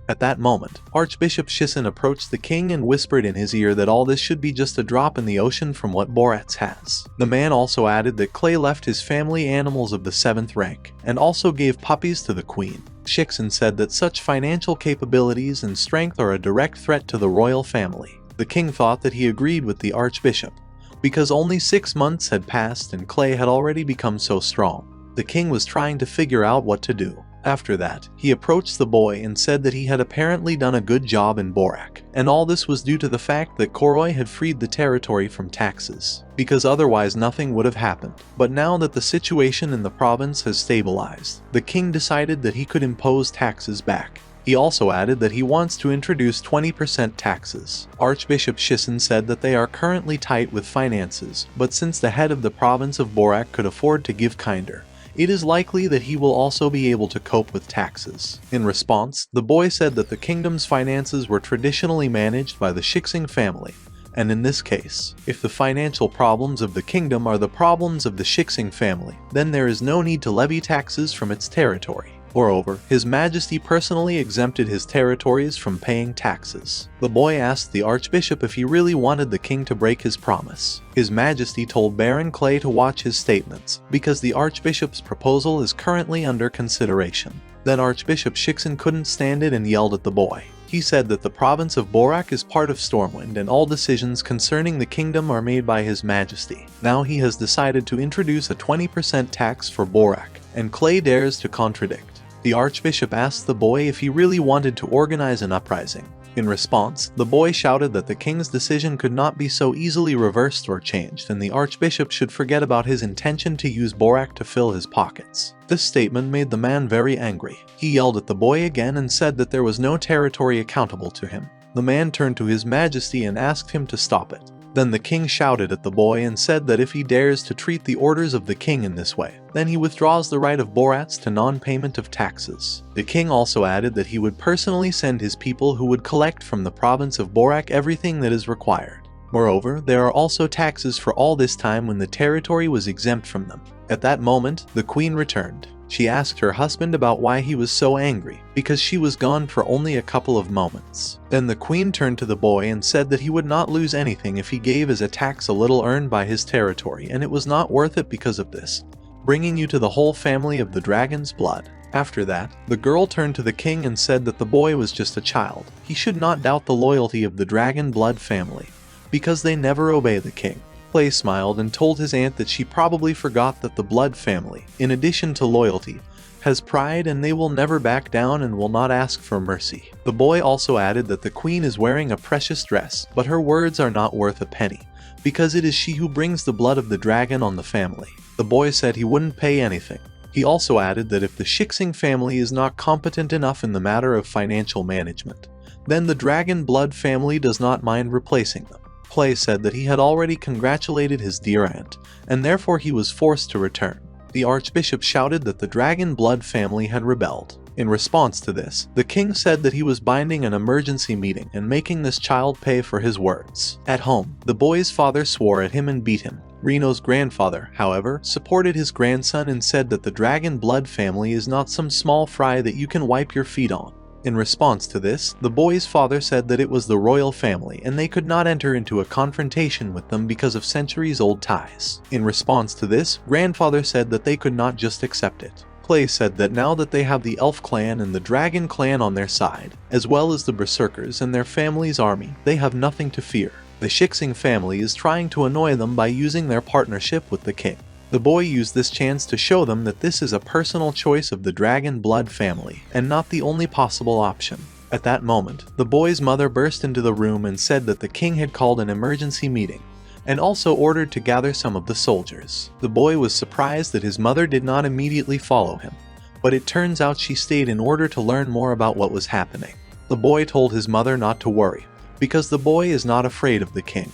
At that moment, Archbishop Shizen approached the king and whispered in his ear that all this should be just a drop in the ocean from what Borat's has. The man also added that Clay left his family animals of the 7th rank, and also gave puppies to the queen. Shizen said that such financial capabilities and strength are a direct threat to the royal family. The king thought that he agreed with the archbishop, because only 6 months had passed and Clay had already become so strong. The king was trying to figure out what to do. After that, he approached the boy and said that he had apparently done a good job in Borak, and all this was due to the fact that Koroi had freed the territory from taxes, because otherwise nothing would have happened. But now that the situation in the province has stabilized, the king decided that he could impose taxes back. He also added that he wants to introduce 20% taxes. Archbishop Shizen said that they are currently tight with finances, but since the head of the province of Borak could afford to give kinder, it is likely that he will also be able to cope with taxes. In response, the boy said that the kingdom's finances were traditionally managed by the Shixing family, and in this case, if the financial problems of the kingdom are the problems of the Shixing family, then there is no need to levy taxes from its territory. Moreover, His Majesty personally exempted his territories from paying taxes. The boy asked the Archbishop if he really wanted the king to break his promise. His Majesty told Baron Clay to watch his statements, because the Archbishop's proposal is currently under consideration. Then Archbishop Shixen couldn't stand it and yelled at the boy. He said that the province of Borak is part of Stormwind and all decisions concerning the kingdom are made by His Majesty. Now he has decided to introduce a 20% tax for Borak, and Clay dares to contradict. The Archbishop asked the boy if he really wanted to organize an uprising. In response, the boy shouted that the king's decision could not be so easily reversed or changed, and the Archbishop should forget about his intention to use Borak to fill his pockets. This statement made the man very angry. He yelled at the boy again and said that there was no territory accountable to him. The man turned to His Majesty and asked him to stop it. Then the king shouted at the boy and said that if he dares to treat the orders of the king in this way, then he withdraws the right of Borats to non-payment of taxes. The king also added that he would personally send his people who would collect from the province of Borak everything that is required. Moreover, there are also taxes for all this time when the territory was exempt from them. At that moment, the queen returned. She asked her husband about why he was so angry, because she was gone for only a couple of moments. Then the queen turned to the boy and said that he would not lose anything if he gave as a tax a little earned by his territory, and it was not worth it because of this, bringing you to the whole family of the dragon's blood. After that, the girl turned to the king and said that the boy was just a child. He should not doubt the loyalty of the dragon blood family, because they never obey the king. Clay smiled and told his aunt that she probably forgot that the blood family, in addition to loyalty, has pride and they will never back down and will not ask for mercy. The boy also added that the queen is wearing a precious dress, but her words are not worth a penny, because it is she who brings the blood of the dragon on the family. The boy said he wouldn't pay anything. He also added that if the Shixing family is not competent enough in the matter of financial management, then the dragon blood family does not mind replacing them. Clay said that he had already congratulated his dear aunt, and therefore he was forced to return. The Archbishop shouted that the dragon blood family had rebelled. In response to this, the king said that he was binding an emergency meeting and making this child pay for his words. At home, the boy's father swore at him and beat him. Reno's grandfather, however, supported his grandson and said that the dragon blood family is not some small fry that you can wipe your feet on. In response to this, the boy's father said that it was the royal family and they could not enter into a confrontation with them because of centuries-old ties. In response to this, grandfather said that they could not just accept it. Clay said that now that they have the Elf clan and the Dragon clan on their side, as well as the Berserkers and their family's army, they have nothing to fear. The Shixing family is trying to annoy them by using their partnership with the king. The boy used this chance to show them that this is a personal choice of the dragon blood family, and not the only possible option. At that moment, the boy's mother burst into the room and said that the king had called an emergency meeting, and also ordered to gather some of the soldiers. The boy was surprised that his mother did not immediately follow him, but it turns out she stayed in order to learn more about what was happening. The boy told his mother not to worry, because the boy is not afraid of the king,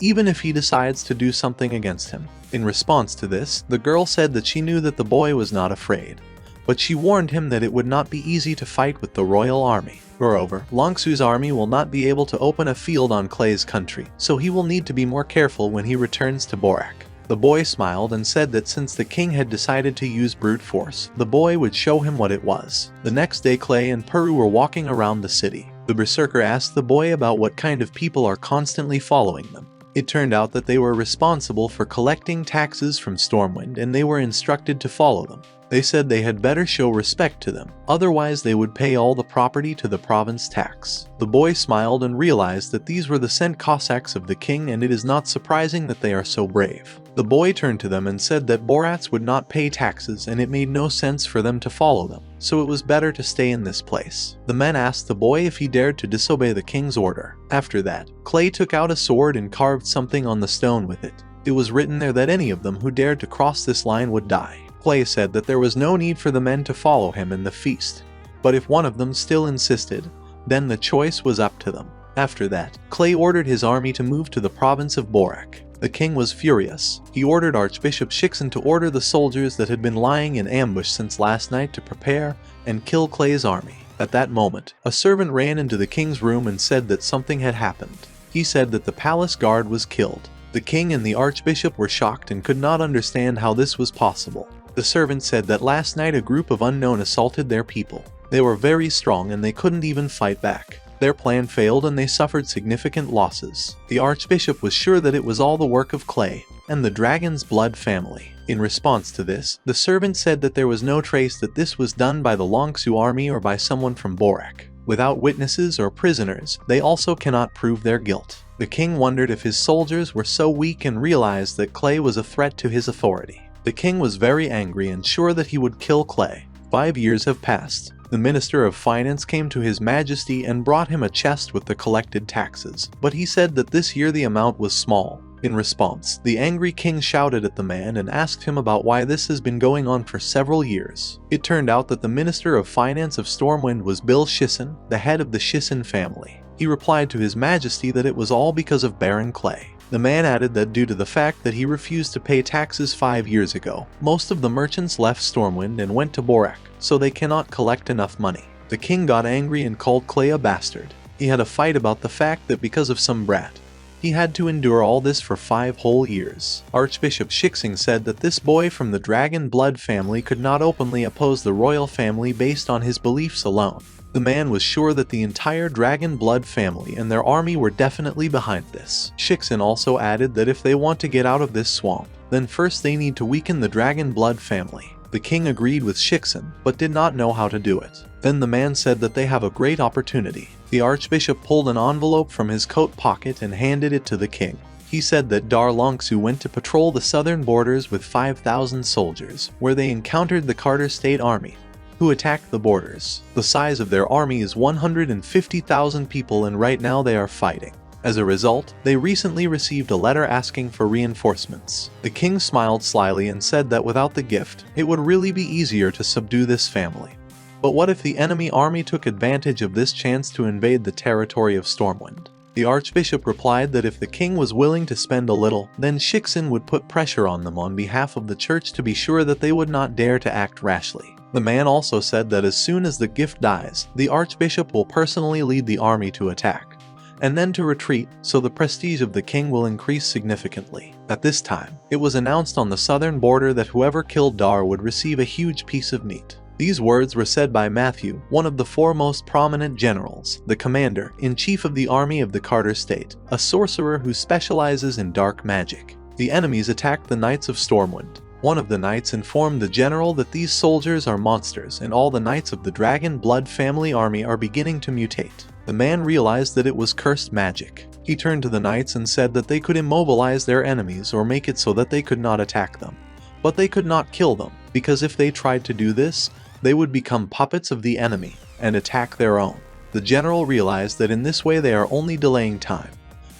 even if he decides to do something against him. In response to this, the girl said that she knew that the boy was not afraid, but she warned him that it would not be easy to fight with the royal army. Moreover, Longsu's army will not be able to open a field on Clay's country, so he will need to be more careful when he returns to Borak. The boy smiled and said that since the king had decided to use brute force, the boy would show him what it was. The next day Clay and Peru were walking around the city. The berserker asked the boy about what kind of people are constantly following them. It turned out that they were responsible for collecting taxes from Stormwind, and they were instructed to follow them. They said they had better show respect to them, otherwise they would pay all the property to the province tax. The boy smiled and realized that these were the sent Cossacks of the king, and it is not surprising that they are so brave. The boy turned to them and said that Borats would not pay taxes and it made no sense for them to follow them, so it was better to stay in this place. The men asked the boy if he dared to disobey the king's order. After that, Clay took out a sword and carved something on the stone with it. It was written there that any of them who dared to cross this line would die. Clay said that there was no need for the men to follow him in the feast, but if one of them still insisted, then the choice was up to them. After that, Clay ordered his army to move to the province of Borak. The king was furious. He ordered Archbishop Shixin to order the soldiers that had been lying in ambush since last night to prepare and kill Clay's army. At that moment, a servant ran into the king's room and said that something had happened. He said that the palace guard was killed. The king and the archbishop were shocked and could not understand how this was possible. The servant said that last night a group of unknown assaulted their people. They were very strong and they couldn't even fight back. Their plan failed and they suffered significant losses. The archbishop was sure that it was all the work of Clay and the dragon's blood family. In response to this, the servant said that there was no trace that this was done by the Longsu army or by someone from Borak. Without witnesses or prisoners, they also cannot prove their guilt. The king wondered if his soldiers were so weak and realized that Clay was a threat to his authority. The king was very angry and sure that he would kill Clay. 5 years have passed. The Minister of Finance came to His Majesty and brought him a chest with the collected taxes, but he said that this year the amount was small. In response, the angry king shouted at the man and asked him about why this has been going on for several years. It turned out that the Minister of Finance of Stormwind was Bill Shixin, the head of the Shixin family. He replied to His Majesty that it was all because of Baron Clay. The man added that due to the fact that he refused to pay taxes 5 years ago, most of the merchants left Stormwind and went to Borak, so they cannot collect enough money. The king got angry and called Clay a bastard. He had a fight about the fact that because of some brat, he had to endure all this for 5 whole years. Archbishop Shixing said that this boy from the dragon blood family could not openly oppose the royal family based on his beliefs alone. The man was sure that the entire dragon blood family and their army were definitely behind this. Shixin also added that if they want to get out of this swamp, then first they need to weaken the dragon blood family. The king agreed with Shixin, but did not know how to do it. Then the man said that they have a great opportunity. The archbishop pulled an envelope from his coat pocket and handed it to the king. He said that Dar Longsu went to patrol the southern borders with 5,000 soldiers, where they encountered the Carter State Army, who attacked the borders. The size of their army is 150,000 people and right now they are fighting. As a result, they recently received a letter asking for reinforcements. The king smiled slyly and said that without the gift, it would really be easier to subdue this family. But what if the enemy army took advantage of this chance to invade the territory of Stormwind? The archbishop replied that if the king was willing to spend a little, then Shixin would put pressure on them on behalf of the church to be sure that they would not dare to act rashly. The man also said that as soon as the gift dies, the archbishop will personally lead the army to attack, and then to retreat, so the prestige of the king will increase significantly. At this time, it was announced on the southern border that whoever killed Dar would receive a huge piece of meat. These words were said by Matthew, one of the 4 most prominent generals, the commander-in-chief of the army of the Carter State, a sorcerer who specializes in dark magic. The enemies attacked the Knights of Stormwind. One of the knights informed the general that these soldiers are monsters and all the knights of the Dragon Blood family army are beginning to mutate. The man realized that it was cursed magic. He turned to the knights and said that they could immobilize their enemies or make it so that they could not attack them. But they could not kill them, because if they tried to do this, they would become puppets of the enemy and attack their own. The general realized that in this way they are only delaying time,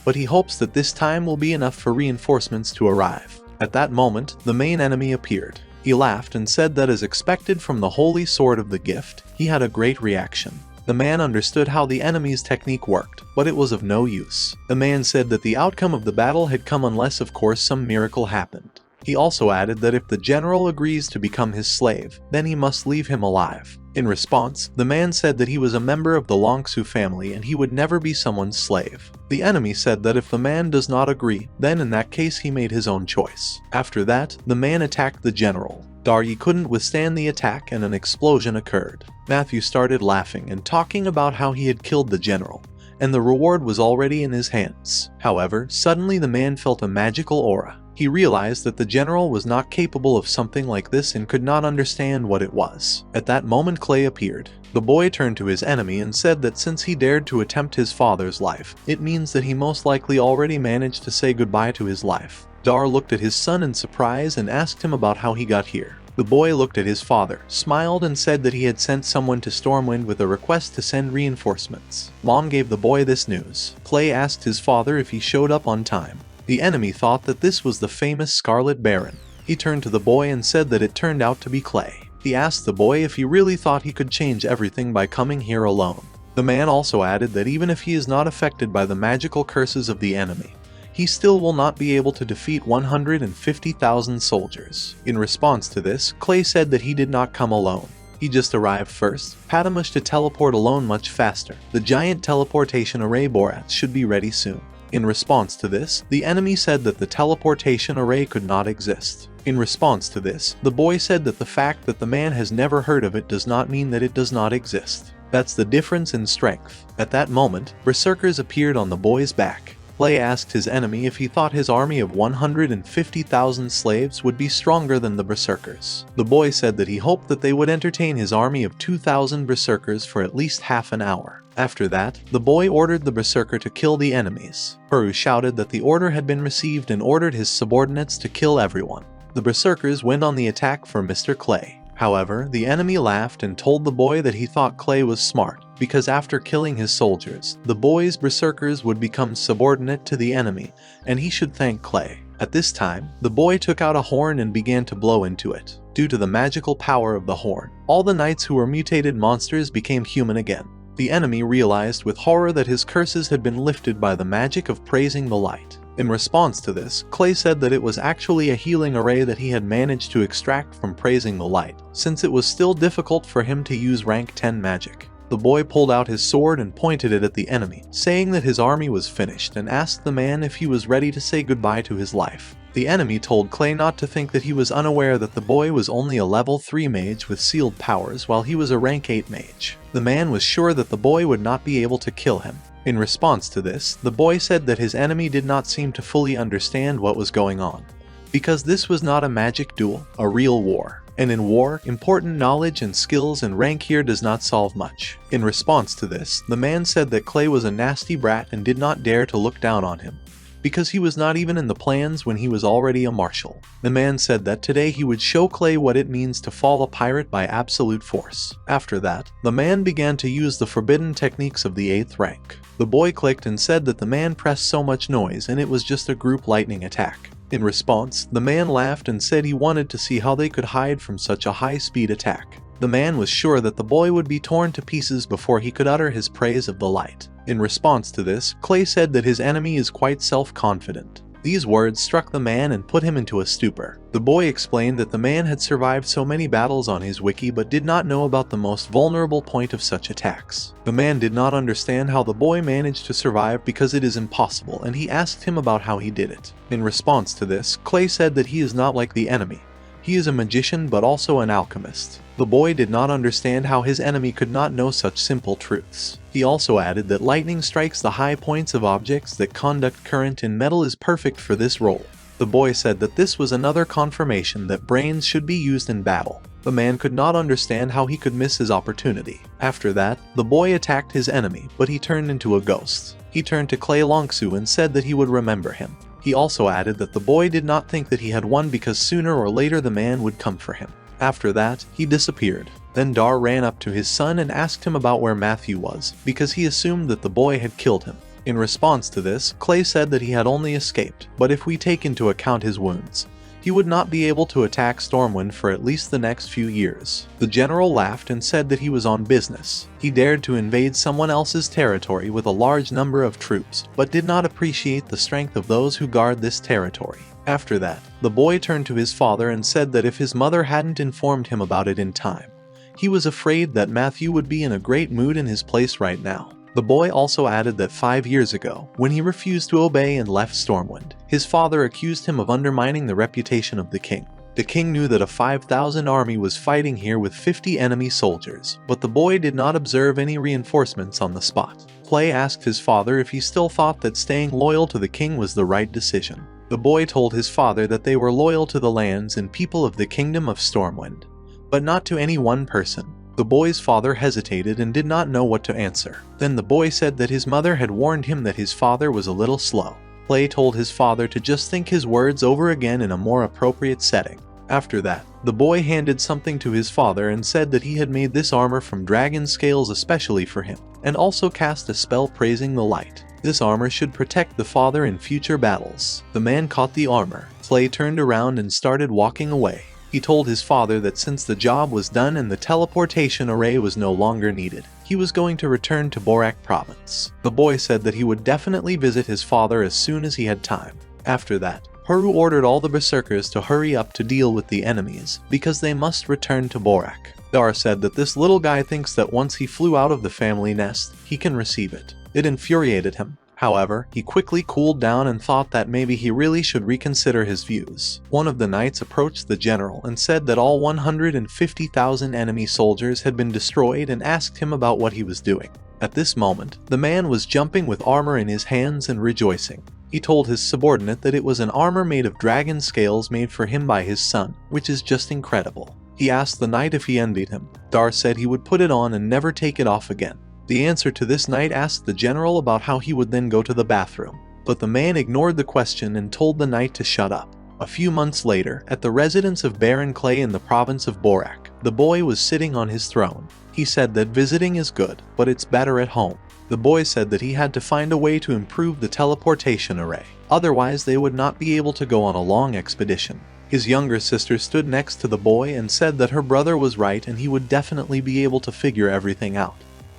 but he hopes that this time will be enough for reinforcements to arrive. At that moment, the main enemy appeared. He laughed and said that as expected from the holy sword of the gift, he had a great reaction. The man understood how the enemy's technique worked, but it was of no use. The man said that the outcome of the battle had come unless of course some miracle happened. He also added that if the general agrees to become his slave, then he must leave him alive. In response, the man said that he was a member of the Longsu family and he would never be someone's slave. The enemy said that if the man does not agree, then in that case he made his own choice. After that, the man attacked the general. Daryi couldn't withstand the attack and an explosion occurred. Matthew started laughing and talking about how he had killed the general, and the reward was already in his hands. However, suddenly the man felt a magical aura. He realized that the general was not capable of something like this and could not understand what it was. At that moment Clay appeared. The boy turned to his enemy and said that since he dared to attempt his father's life, it means that he most likely already managed to say goodbye to his life. Dar looked at his son in surprise and asked him about how he got here. The boy looked at his father, smiled and said that he had sent someone to Stormwind with a request to send reinforcements. Mom gave the boy this news. Clay asked his father if he showed up on time. The enemy thought that this was the famous Scarlet Baron. He turned to the boy and said that it turned out to be Clay. He asked the boy if he really thought he could change everything by coming here alone. The man also added that even if he is not affected by the magical curses of the enemy, he still will not be able to defeat 150,000 soldiers. In response to this, Clay said that he did not come alone. He just arrived first, Patamush to teleport alone much faster. The giant teleportation array Borat should be ready soon. In response to this, the enemy said that the teleportation array could not exist. In response to this, the boy said that the fact that the man has never heard of it does not mean that it does not exist. That's the difference in strength. At that moment, berserkers appeared on the boy's back. Clay asked his enemy if he thought his army of 150,000 slaves would be stronger than the berserkers. The boy said that he hoped that they would entertain his army of 2,000 berserkers for at least half an hour. After that, the boy ordered the berserker to kill the enemies. Peru shouted that the order had been received and ordered his subordinates to kill everyone. The berserkers went on the attack for Mr. Clay. However, the enemy laughed and told the boy that he thought Clay was smart, because after killing his soldiers, the boy's berserkers would become subordinate to the enemy, and he should thank Clay. At this time, the boy took out a horn and began to blow into it. Due to the magical power of the horn, all the knights who were mutated monsters became human again. The enemy realized with horror that his curses had been lifted by the magic of praising the light. In response to this, Clay said that it was actually a healing array that he had managed to extract from praising the light, since it was still difficult for him to use rank 10 magic. The boy pulled out his sword and pointed it at the enemy, saying that his army was finished and asked the man if he was ready to say goodbye to his life. The enemy told Clay not to think that he was unaware that the boy was only a level 3 mage with sealed powers while he was a rank 8 mage. The man was sure that the boy would not be able to kill him. In response to this, the boy said that his enemy did not seem to fully understand what was going on, because this was not a magic duel, a real war. And in war, important knowledge and skills and rank here does not solve much. In response to this, the man said that Clay was a nasty brat and did not dare to look down on him, because he was not even in the plans when he was already a marshal. The man said that today he would show Clay what it means to fall a pirate by absolute force. After that, the man began to use the forbidden techniques of the 8th rank. The boy clicked and said that the man pressed so much noise and it was just a group lightning attack. In response, the man laughed and said he wanted to see how they could hide from such a high-speed attack. The man was sure that the boy would be torn to pieces before he could utter his praise of the light. In response to this, Clay said that his enemy is quite self-confident. These words struck the man and put him into a stupor. The boy explained that the man had survived so many battles on his wiki but did not know about the most vulnerable point of such attacks. The man did not understand how the boy managed to survive because it is impossible, and he asked him about how he did it. In response to this, Clay said that he is not like the enemy. He is a magician but also an alchemist. The boy did not understand how his enemy could not know such simple truths. He also added that lightning strikes the high points of objects that conduct current in metal is perfect for this role. The boy said that this was another confirmation that brains should be used in battle. The man could not understand how he could miss his opportunity. After that, the boy attacked his enemy, but he turned into a ghost. He turned to Clay Longsu and said that he would remember him. He also added that the boy did not think that he had won because sooner or later the man would come for him. After that, he disappeared. Then Dar ran up to his son and asked him about where Matthew was, because he assumed that the boy had killed him. In response to this, Clay said that he had only escaped, but if we take into account his wounds, he would not be able to attack Stormwind for at least the next few years. The general laughed and said that he was on business. He dared to invade someone else's territory with a large number of troops, but did not appreciate the strength of those who guard this territory. After that, the boy turned to his father and said that if his mother hadn't informed him about it in time, He was afraid that Matthew would be in a great mood in his place right now. The boy also added that 5 years ago, when he refused to obey and left Stormwind, his father accused him of undermining the reputation of the king. The king knew that a 5,000 army was fighting here with 50 enemy soldiers, but the boy did not observe any reinforcements on the spot. Clay asked his father if he still thought that staying loyal to the king was the right decision. The boy told his father that they were loyal to the lands and people of the kingdom of Stormwind, but not to any one person. The boy's father hesitated and did not know what to answer. Then the boy said that his mother had warned him that his father was a little slow. Clay told his father to just think his words over again in a more appropriate setting. After that, the boy handed something to his father and said that he had made this armor from dragon scales especially for him, and also cast a spell praising the light. This armor should protect the father in future battles. The man caught the armor. Clay turned around and started walking away. He told his father that since the job was done and the teleportation array was no longer needed, he was going to return to Borak province. The boy said that he would definitely visit his father as soon as he had time. After that, Haru ordered all the berserkers to hurry up to deal with the enemies, because they must return to Borak. Dar said that this little guy thinks that once he flew out of the family nest, he can receive it. It infuriated him. However, he quickly cooled down and thought that maybe he really should reconsider his views. One of the knights approached the general and said that all 150,000 enemy soldiers had been destroyed and asked him about what he was doing. At this moment, the man was jumping with armor in his hands and rejoicing. He told his subordinate that it was an armor made of dragon scales made for him by his son, which is just incredible. He asked the knight if he envied him. Dar said he would put it on and never take it off again. The answer to this knight asked the general about how he would then go to the bathroom, but the man ignored the question and told the knight to shut up. A few months later, at the residence of Baron Clay in the province of Borak, the boy was sitting on his throne. He said that visiting is good, but it's better at home. The boy said that he had to find a way to improve the teleportation array, otherwise they would not be able to go on a long expedition. His younger sister stood next to the boy and said that her brother was right and he would definitely be able to figure everything out,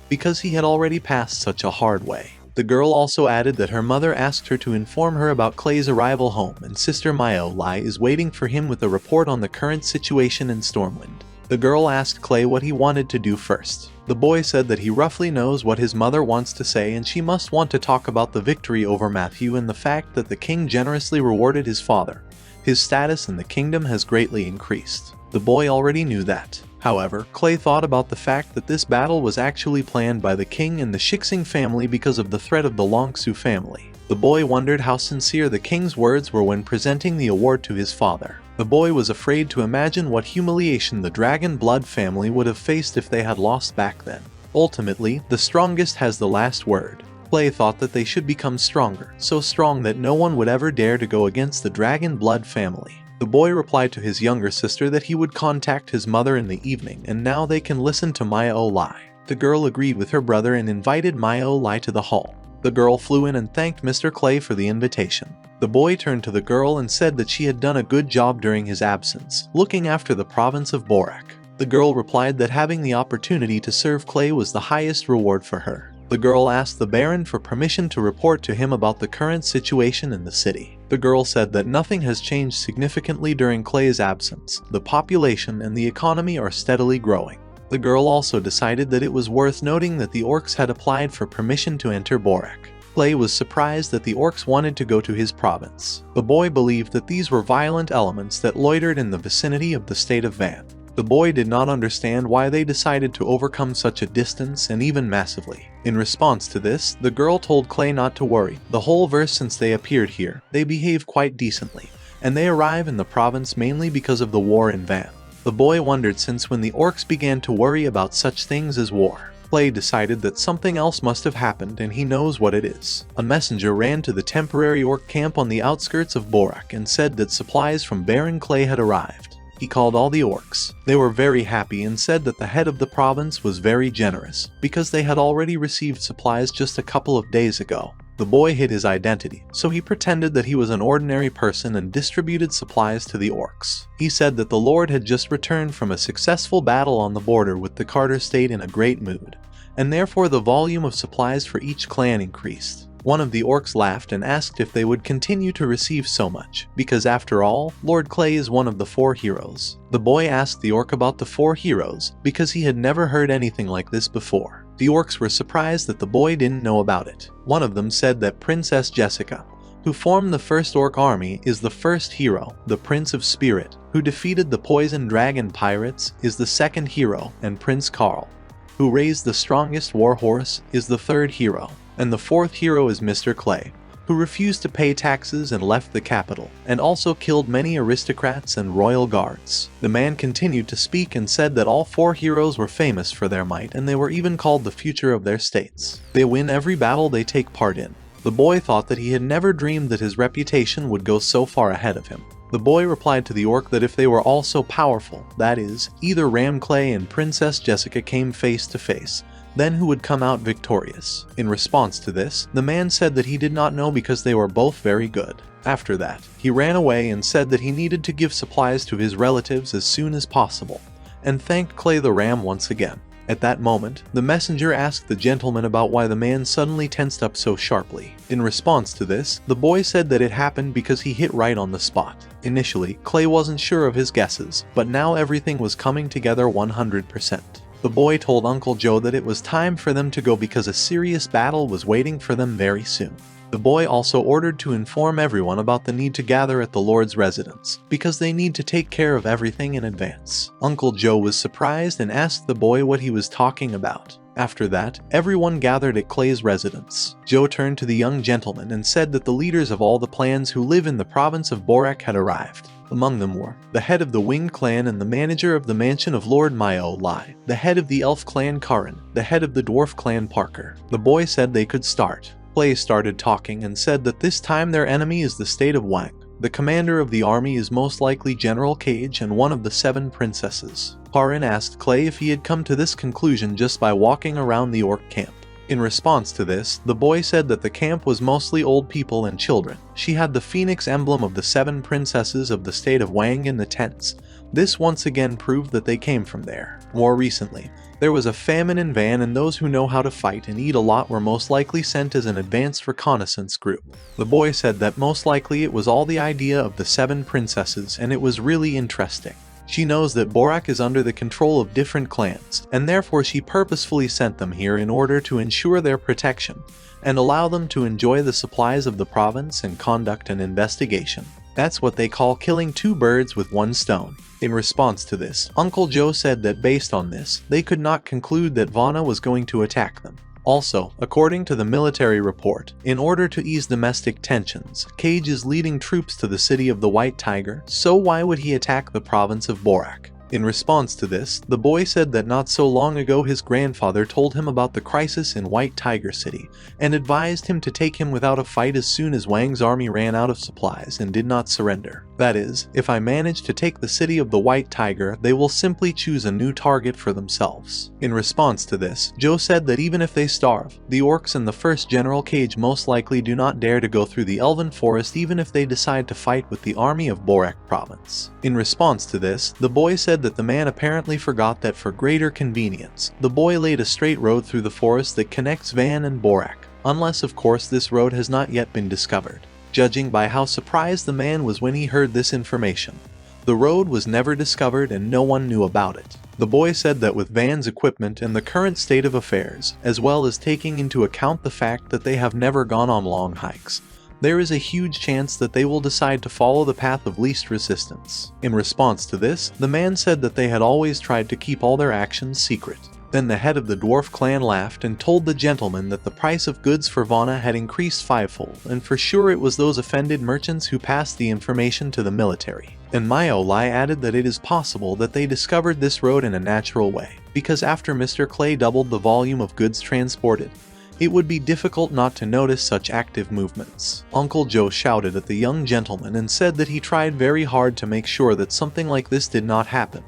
because he had already passed such a hard way. The girl also added that her mother asked her to inform her about Clay's arrival home and sister Mighty is waiting for him with a report on the current situation in Stormwind. The girl asked Clay what he wanted to do first. The boy said that he roughly knows what his mother wants to say and she must want to talk about the victory over Matthew and the fact that the king generously rewarded his father. His status in the kingdom has greatly increased. The boy already knew that. However, Clay thought about the fact that this battle was actually planned by the king and the Shixing family because of the threat of the Longsu family. The boy wondered how sincere the king's words were when presenting the award to his father. The boy was afraid to imagine what humiliation the Dragon Blood family would have faced if they had lost back then. Ultimately, the strongest has the last word. Clay thought that they should become stronger, so strong that no one would ever dare to go against the Dragon Blood family. The boy replied to his younger sister that he would contact his mother in the evening and now they can listen to Mighty. The girl agreed with her brother and invited Mighty to the hall. The girl flew in and thanked Mr. Clay for the invitation. The boy turned to the girl and said that she had done a good job during his absence, looking after the province of Borak. The girl replied that having the opportunity to serve Clay was the highest reward for her. The girl asked the Baron for permission to report to him about the current situation in the city. The girl said that nothing has changed significantly during Clay's absence. The population and the economy are steadily growing. The girl also decided that it was worth noting that the orcs had applied for permission to enter Borak. Clay was surprised that the orcs wanted to go to his province. The boy believed that these were violent elements that loitered in the vicinity of the state of Van. The boy did not understand why they decided to overcome such a distance and even massively. In response to this, the girl told Clay not to worry. The whole verse since they appeared here, they behave quite decently, and they arrive in the province mainly because of the war in Van. The boy wondered since when the orcs began to worry about such things as war. Clay decided that something else must have happened and he knows what it is. A messenger ran to the temporary orc camp on the outskirts of Borak and said that supplies from Baron Clay had arrived. He called all the orcs. They were very happy and said that the head of the province was very generous, because they had already received supplies just a couple of days ago. The boy hid his identity, so he pretended that he was an ordinary person and distributed supplies to the orcs. He said that the Lord had just returned from a successful battle on the border with the Carter state in a great mood, and therefore the volume of supplies for each clan increased. One of the orcs laughed and asked if they would continue to receive so much, because after all, Lord Clay is one of the 4 heroes. The boy asked the orc about the 4 heroes, because he had never heard anything like this before. The orcs were surprised that the boy didn't know about it. One of them said that Princess Jessica, who formed the first orc army, is the first hero. The Prince of Spirit, who defeated the Poison Dragon pirates, is the second hero, and Prince Carl, who raised the strongest war horse, is the 3rd hero. And the 4th hero is Mr. Clay, who refused to pay taxes and left the capital, and also killed many aristocrats and royal guards. The man continued to speak and said that all 4 heroes were famous for their might, and they were even called the future of their states. They win every battle they take part in. The boy thought that he had never dreamed that his reputation would go so far ahead of him. The boy replied to the orc that if they were all so powerful, that is, either Ram Clay and Princess Jessica came face to face, then who would come out victorious? In response to this, the man said that he did not know because they were both very good. After that, he ran away and said that he needed to give supplies to his relatives as soon as possible, and thanked Clay the Ram once again. At that moment, the messenger asked the gentleman about why the man suddenly tensed up so sharply. In response to this, the boy said that it happened because he hit right on the spot. Initially, Clay wasn't sure of his guesses, but now everything was coming together 100%. The boy told Uncle Joe that it was time for them to go because a serious battle was waiting for them very soon. The boy also ordered to inform everyone about the need to gather at the Lord's residence, because they need to take care of everything in advance. Uncle Joe was surprised and asked the boy what he was talking about. After that, everyone gathered at Clay's residence. Joe turned to the young gentleman and said that the leaders of all the clans who live in the province of Borak had arrived. Among them were the head of the Winged clan and the manager of the mansion of Lord Mighty, the head of the Elf clan Karin, the head of the Dwarf clan Parker. The boy said they could start. Clay started talking and said that this time their enemy is the state of Wang. The commander of the army is most likely General Cage and one of the 7 princesses. Karin asked Clay if he had come to this conclusion just by walking around the orc camp. In response to this, the boy said that the camp was mostly old people and children. She had the phoenix emblem of the 7 princesses of the state of Wang in the tents. This once again proved that they came from there. More recently, there was a famine in Van, and those who know how to fight and eat a lot were most likely sent as an advanced reconnaissance group. The boy said that most likely it was all the idea of the 7 princesses, and it was really interesting. She knows that Borak is under the control of different clans, and therefore she purposefully sent them here in order to ensure their protection, and allow them to enjoy the supplies of the province and conduct an investigation. That's what they call killing 2 birds with 1 stone. In response to this, Uncle Joe said that based on this, they could not conclude that Vana was going to attack them. Also, according to the military report, in order to ease domestic tensions, Cage is leading troops to the city of the White Tiger, so why would he attack the province of Borak? In response to this, the boy said that not so long ago his grandfather told him about the crisis in White Tiger City, and advised him to take him without a fight as soon as Wang's army ran out of supplies and did not surrender. That is, if I manage to take the city of the White Tiger, they will simply choose a new target for themselves. In response to this, Joe said that even if they starve, the orcs and the first General Cage most likely do not dare to go through the Elven Forest even if they decide to fight with the army of Borak province. In response to this, the boy said that the man apparently forgot that for greater convenience, the boy laid a straight road through the forest that connects Van and Borak, unless of course this road has not yet been discovered. Judging by how surprised the man was when he heard this information, the road was never discovered and no one knew about it. The boy said that with Van's equipment and the current state of affairs, as well as taking into account the fact that they have never gone on long hikes, there is a huge chance that they will decide to follow the path of least resistance. In response to this, the man said that they had always tried to keep all their actions secret. Then the head of the dwarf clan laughed and told the gentleman that the price of goods for Vana had increased 5-fold, and for sure it was those offended merchants who passed the information to the military. And Mighty added that it is possible that they discovered this road in a natural way, because after Mr. Clay doubled the volume of goods transported, it would be difficult not to notice such active movements. Uncle Joe shouted at the young gentleman and said that he tried very hard to make sure that something like this did not happen,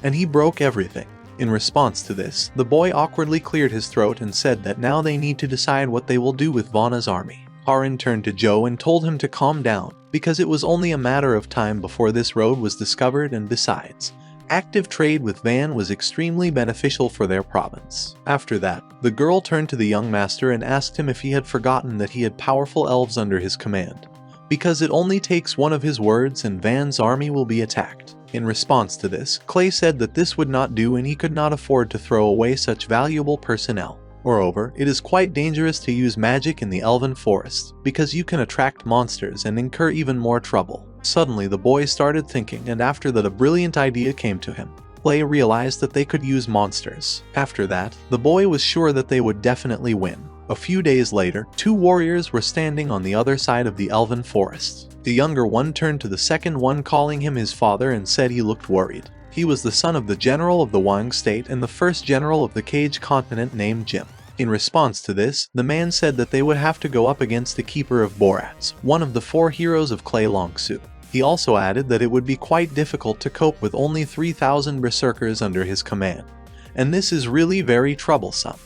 and he broke everything. In response to this, the boy awkwardly cleared his throat and said that now they need to decide what they will do with Vana's army. Karin turned to Joe and told him to calm down, because it was only a matter of time before this road was discovered, and besides, active trade with Van was extremely beneficial for their province. After that, the girl turned to the young master and asked him if he had forgotten that he had powerful elves under his command, because it only takes one of his words and Van's army will be attacked. In response to this, Clay said that this would not do and he could not afford to throw away such valuable personnel. Moreover, it is quite dangerous to use magic in the elven forest, because you can attract monsters and incur even more trouble. Suddenly the boy started thinking, and after that a brilliant idea came to him. Clay realized that they could use monsters. After that, the boy was sure that they would definitely win. A few days later, two warriors were standing on the other side of the elven forest. The younger one turned to the second one, calling him his father, and said he looked worried. He was the son of the general of the Wang state and the first general of the Cage continent named Jim. In response to this, the man said that they would have to go up against the Keeper of Borats, one of the 4 heroes of Clay Longsu. He also added that it would be quite difficult to cope with only 3,000 berserkers under his command, and this is really very troublesome.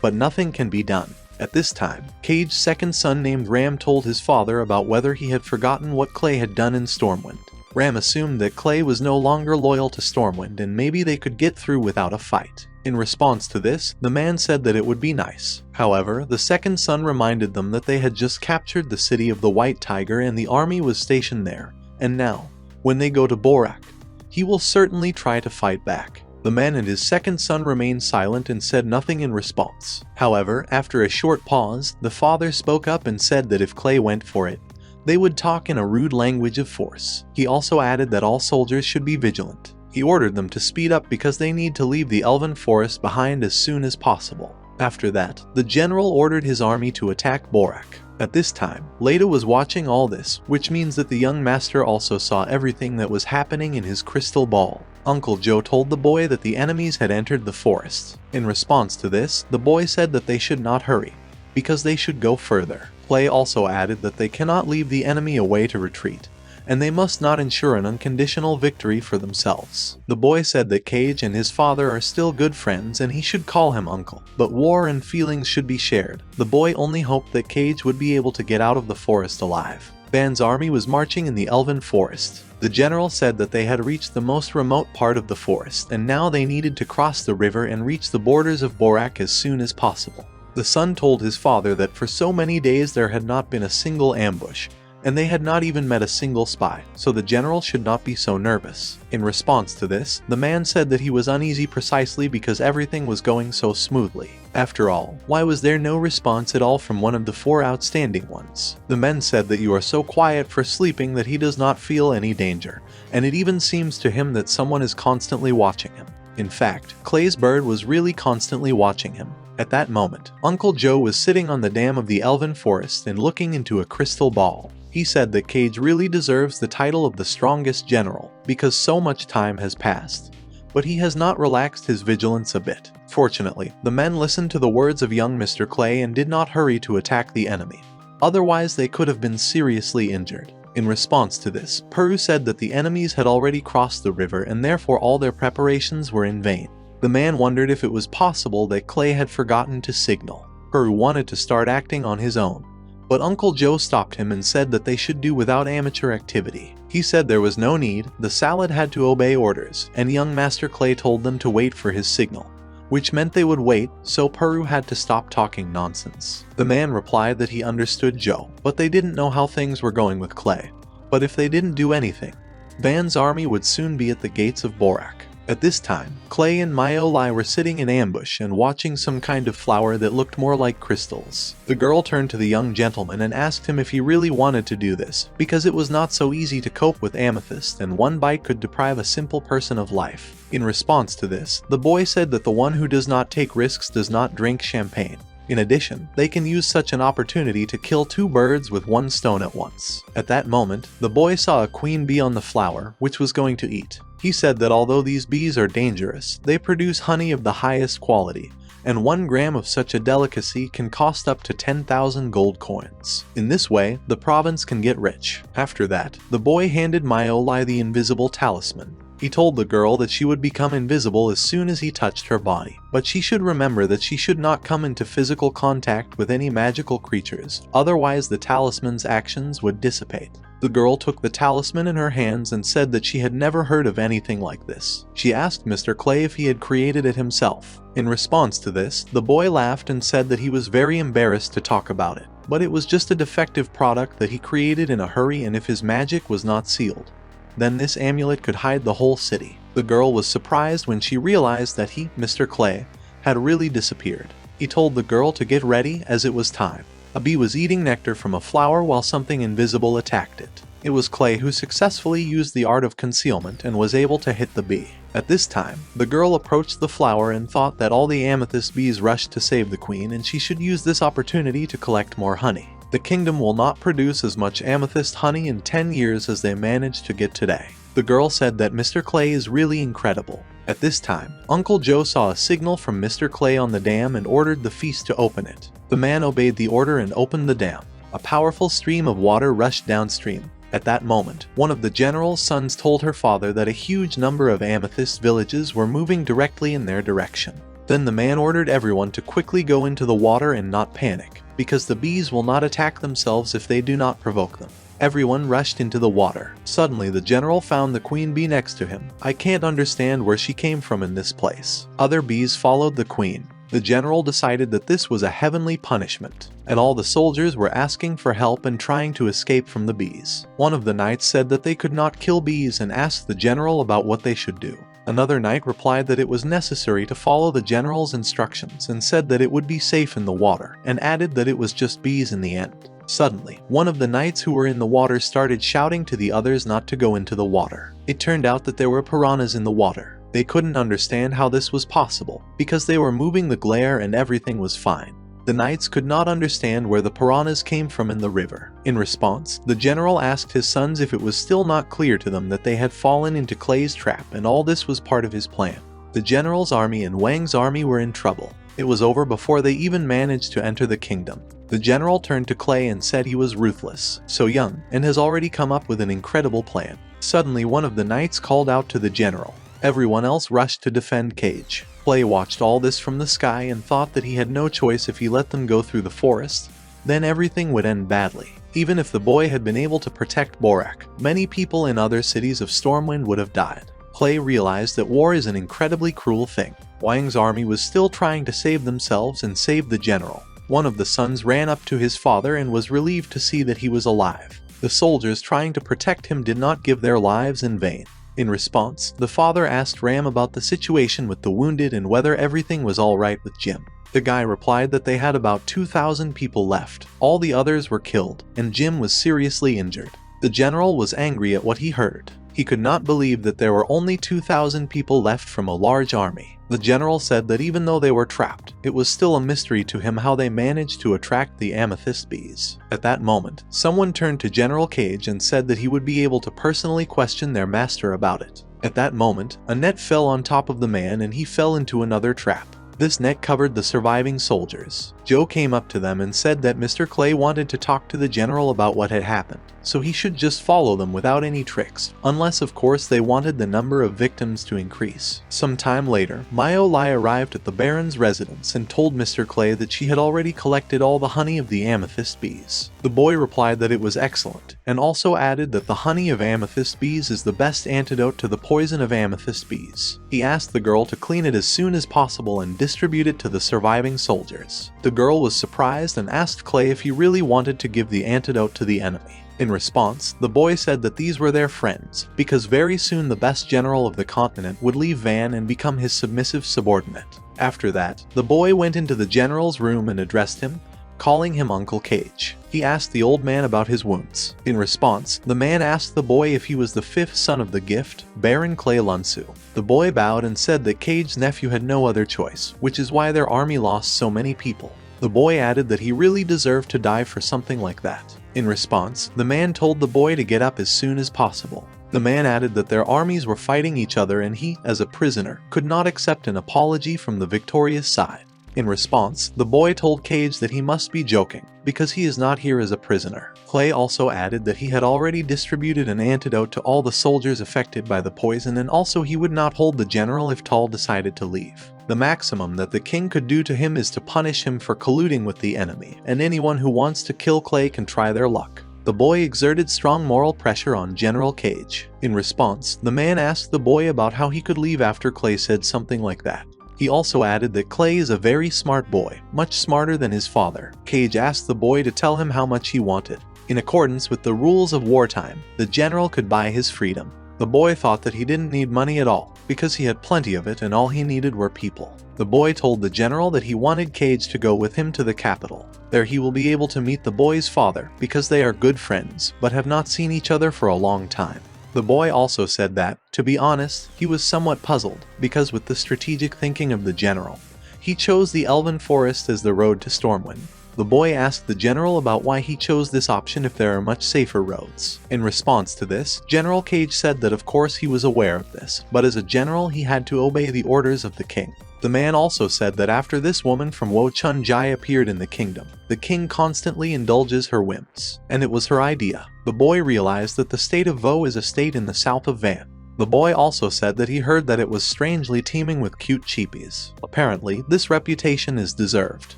But nothing can be done. At this time, Cage's second son named Ram told his father about whether he had forgotten what Clay had done in Stormwind. Ram assumed that Clay was no longer loyal to Stormwind and maybe they could get through without a fight. In response to this, the man said that it would be nice. However, the second son reminded them that they had just captured the city of the White Tiger and the army was stationed there, and now, when they go to Borak, he will certainly try to fight back. The man and his second son remained silent and said nothing in response. However, after a short pause, the father spoke up and said that if Clay went for it, they would talk in a rude language of force. He also added that all soldiers should be vigilant. He ordered them to speed up because they need to leave the elven forest behind as soon as possible. After that, the general ordered his army to attack Borak. At this time, Leda was watching all this, which means that the young master also saw everything that was happening in his crystal ball. Uncle Joe told the boy that the enemies had entered the forest. In response to this, the boy said that they should not hurry, because they should go further. Clay also added that they cannot leave the enemy away to retreat, and they must not ensure an unconditional victory for themselves. The boy said that Cage and his father are still good friends and he should call him uncle, but war and feelings should be shared. The boy only hoped that Cage would be able to get out of the forest alive. Van's army was marching in the elven forest. The general said that they had reached the most remote part of the forest, and now they needed to cross the river and reach the borders of Borak as soon as possible. The son told his father that for so many days there had not been a single ambush, and they had not even met a single spy, so the general should not be so nervous. In response to this, the man said that he was uneasy precisely because everything was going so smoothly. After all, why was there no response at all from one of the 4 outstanding ones? The men said that you are so quiet for sleeping that he does not feel any danger, and it even seems to him that someone is constantly watching him. In fact, Clay's bird was really constantly watching him. At that moment, Uncle Joe was sitting on the dam of the elven forest and looking into a crystal ball. He said that Cage really deserves the title of the strongest general, because so much time has passed, but he has not relaxed his vigilance a bit. Fortunately, the men listened to the words of young Mr. Clay and did not hurry to attack the enemy. Otherwise, they could have been seriously injured. In response to this, Peru said that the enemies had already crossed the river and therefore all their preparations were in vain. The man wondered if it was possible that Clay had forgotten to signal. Peru wanted to start acting on his own, but Uncle Joe stopped him and said that they should do without amateur activity. He said there was no need, the salad had to obey orders, and young Master Clay told them to wait for his signal, which meant they would wait, so Peru had to stop talking nonsense. The man replied that he understood Joe, but they didn't know how things were going with Clay. But if they didn't do anything, Van's army would soon be at the gates of Borak. At this time, Clay and Myoli were sitting in ambush and watching some kind of flower that looked more like crystals. The girl turned to the young gentleman and asked him if he really wanted to do this, because it was not so easy to cope with amethyst and one bite could deprive a simple person of life. In response to this, the boy said that the one who does not take risks does not drink champagne. In addition, they can use such an opportunity to kill 2 birds with 1 stone at once. At that moment, the boy saw a queen bee on the flower, which was going to eat. He said that although these bees are dangerous, they produce honey of the highest quality, and 1 gram of such a delicacy can cost up to 10,000 gold coins. In this way, the province can get rich. After that, the boy handed Myoli the invisible talisman. He told the girl that she would become invisible as soon as he touched her body, but she should remember that she should not come into physical contact with any magical creatures, otherwise the talisman's actions would dissipate. The girl took the talisman in her hands and said that she had never heard of anything like this. She asked Mr. Clay if he had created it himself. In response to this, the boy laughed and said that he was very embarrassed to talk about it, but it was just a defective product that he created in a hurry, and if his magic was not sealed, then this amulet could hide the whole city. The girl was surprised when she realized that he, Mr. Clay, had really disappeared. He told the girl to get ready as it was time. A bee was eating nectar from a flower while something invisible attacked it. It was Clay who successfully used the art of concealment and was able to hit the bee. At this time, the girl approached the flower and thought that all the amethyst bees rushed to save the queen, and she should use this opportunity to collect more honey. The kingdom will not produce as much amethyst honey in 10 years as they managed to get today. The girl said that Mr. Clay is really incredible. At this time, Uncle Joe saw a signal from Mr. Clay on the dam and ordered the feast to open it. The man obeyed the order and opened the dam. A powerful stream of water rushed downstream. At that moment, one of the general's sons told her father that a huge number of amethyst villages were moving directly in their direction. Then the man ordered everyone to quickly go into the water and not panic, because the bees will not attack themselves if they do not provoke them. Everyone rushed into the water. Suddenly the general found the queen bee next to him. I can't understand where she came from in this place. Other bees followed the queen. The general decided that this was a heavenly punishment, and all the soldiers were asking for help and trying to escape from the bees. One of the knights said that they could not kill bees and asked the general about what they should do. Another knight replied that it was necessary to follow the general's instructions and said that it would be safe in the water, and added that it was just bees in the end. Suddenly, one of the knights who were in the water started shouting to the others not to go into the water. It turned out that there were piranhas in the water. They couldn't understand how this was possible, because they were moving the glare and everything was fine. The knights could not understand where the piranhas came from in the river. In response, the general asked his sons if it was still not clear to them that they had fallen into Clay's trap, and all this was part of his plan. The general's army and Wang's army were in trouble. It was over before they even managed to enter the kingdom. The general turned to Clay and said he was ruthless, so young, and has already come up with an incredible plan. Suddenly one of the knights called out to the general. Everyone else rushed to defend Cage. Clay watched all this from the sky and thought that he had no choice if he let them go through the forest. Then everything would end badly. Even if the boy had been able to protect Borak, many people in other cities of Stormwind would have died. Clay realized that war is an incredibly cruel thing. Wang's army was still trying to save themselves and save the general. One of the sons ran up to his father and was relieved to see that he was alive. The soldiers trying to protect him did not give their lives in vain. In response, the father asked Ram about the situation with the wounded and whether everything was alright with Jim. The guy replied that they had about 2,000 people left. All the others were killed, and Jim was seriously injured. The general was angry at what he heard. He could not believe that there were only 2,000 people left from a large army. The general said that even though they were trapped, it was still a mystery to him how they managed to attract the amethyst bees. At that moment, someone turned to General Cage and said that he would be able to personally question their master about it. At that moment, a net fell on top of the man and he fell into another trap. This net covered the surviving soldiers. Joe came up to them and said that Mr. Clay wanted to talk to the general about what had happened, so he should just follow them without any tricks, unless of course they wanted the number of victims to increase. Some time later, Myo Lai arrived at the Baron's residence and told Mr. Clay that she had already collected all the honey of the amethyst bees. The boy replied that it was excellent, and also added that the honey of amethyst bees is the best antidote to the poison of amethyst bees. He asked the girl to clean it as soon as possible and distribute it to the surviving soldiers. The girl was surprised and asked Clay if he really wanted to give the antidote to the enemy. In response, the boy said that these were their friends, because very soon the best general of the continent would leave Van and become his submissive subordinate. After that, the boy went into the general's room and addressed him, calling him Uncle Cage. He asked the old man about his wounds. In response, the man asked the boy if he was the fifth son of the gift, Baron Clay Lunsu. The boy bowed and said that Cage's nephew had no other choice, which is why their army lost so many people. The boy added that he really deserved to die for something like that. In response, the man told the boy to get up as soon as possible. The man added that their armies were fighting each other and he, as a prisoner, could not accept an apology from the victorious side. In response, the boy told Cage that he must be joking, because he is not here as a prisoner. Clay also added that he had already distributed an antidote to all the soldiers affected by the poison, and also he would not hold the general if Tal decided to leave. The maximum that the king could do to him is to punish him for colluding with the enemy, and anyone who wants to kill Clay can try their luck. The boy exerted strong moral pressure on General Cage. In response, the man asked the boy about how he could leave after Clay said something like that. He also added that Clay is a very smart boy, much smarter than his father. Cage asked the boy to tell him how much he wanted. In accordance with the rules of wartime, the general could buy his freedom. The boy thought that he didn't need money at all, because he had plenty of it and all he needed were people. The boy told the general that he wanted Cage to go with him to the capital. There he will be able to meet the boy's father, because they are good friends, but have not seen each other for a long time. The boy also said that, to be honest, he was somewhat puzzled, because with the strategic thinking of the general, he chose the Elven Forest as the road to Stormwind. The boy asked the general about why he chose this option if there are much safer roads. In response to this, General Cage said that of course he was aware of this, but as a general he had to obey the orders of the king. The man also said that after this woman from Wo Chun Jai appeared in the kingdom, the king constantly indulges her whims, and it was her idea. The boy realized that the state of Vo is a state in the south of Van. The boy also said that he heard that it was strangely teeming with cute cheapies. Apparently, this reputation is deserved.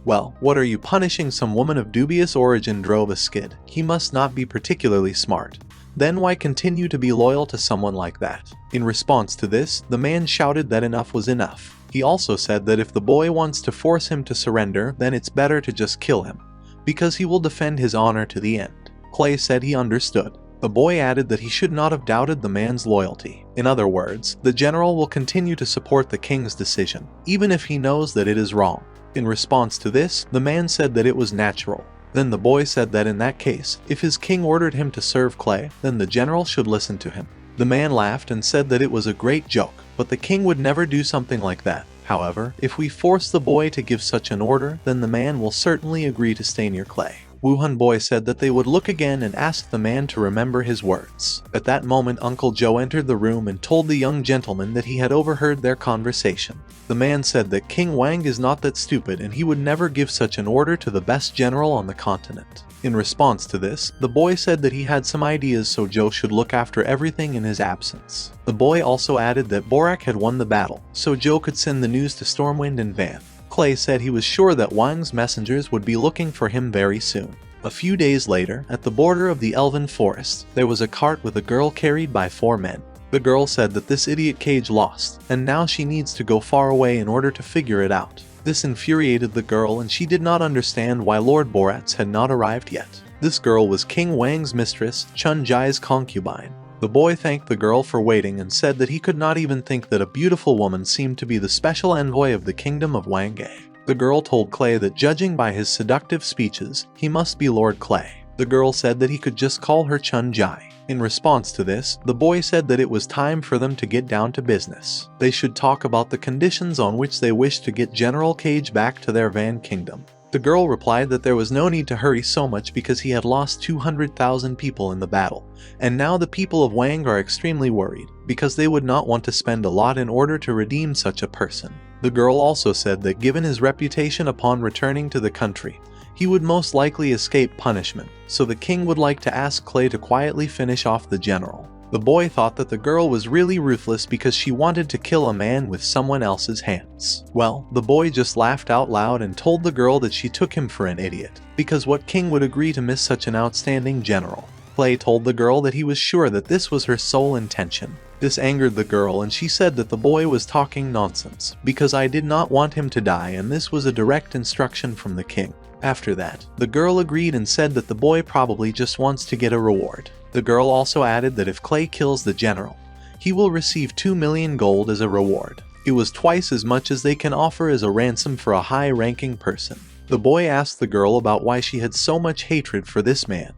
Well, what are you punishing some woman of dubious origin drove a skid? He must not be particularly smart. Then why continue to be loyal to someone like that? In response to this, the man shouted that enough was enough. He also said that if the boy wants to force him to surrender, then it's better to just kill him, because he will defend his honor to the end. Clay said he understood. The boy added that he should not have doubted the man's loyalty. In other words, the general will continue to support the king's decision, even if he knows that it is wrong. In response to this, the man said that it was natural. Then the boy said that in that case, if his king ordered him to serve Clay, then the general should listen to him. The man laughed and said that it was a great joke, but the king would never do something like that. However, if we force the boy to give such an order, then the man will certainly agree to stay near Clay. Wuhan boy said that they would look again and asked the man to remember his words. At that moment, Uncle Joe entered the room and told the young gentleman that he had overheard their conversation. The man said that King Wang is not that stupid and he would never give such an order to the best general on the continent. In response to this, the boy said that he had some ideas so Joe should look after everything in his absence. The boy also added that Borak had won the battle, so Joe could send the news to Stormwind and Van. Clay said he was sure that Wang's messengers would be looking for him very soon. A few days later, at the border of the Elven Forest, there was a cart with a girl carried by 4 men. The girl said that this idiot Cage lost, and now she needs to go far away in order to figure it out. This infuriated the girl and she did not understand why Lord Boratz had not arrived yet. This girl was King Wang's mistress, Chun Jai's concubine. The boy thanked the girl for waiting and said that he could not even think that a beautiful woman seemed to be the special envoy of the kingdom of Wangge. The girl told Clay that judging by his seductive speeches, he must be Lord Clay. The girl said that he could just call her Chun Jai. In response to this, the boy said that it was time for them to get down to business. They should talk about the conditions on which they wished to get General Cage back to their Van Kingdom. The girl replied that there was no need to hurry so much because he had lost 200,000 people in the battle, and now the people of Wang are extremely worried, because they would not want to spend a lot in order to redeem such a person. The girl also said that given his reputation upon returning to the country, he would most likely escape punishment, so the king would like to ask Clay to quietly finish off the general. The boy thought that the girl was really ruthless because she wanted to kill a man with someone else's hands. Well, the boy just laughed out loud and told the girl that she took him for an idiot, because what king would agree to miss such an outstanding general? Clay told the girl that he was sure that this was her sole intention. This angered the girl and she said that the boy was talking nonsense, because I did not want him to die and this was a direct instruction from the king. After that, the girl agreed and said that the boy probably just wants to get a reward. The girl also added that if Clay kills the general, he will receive 2 million gold as a reward. It was twice as much as they can offer as a ransom for a high-ranking person. The boy asked the girl about why she had so much hatred for this man,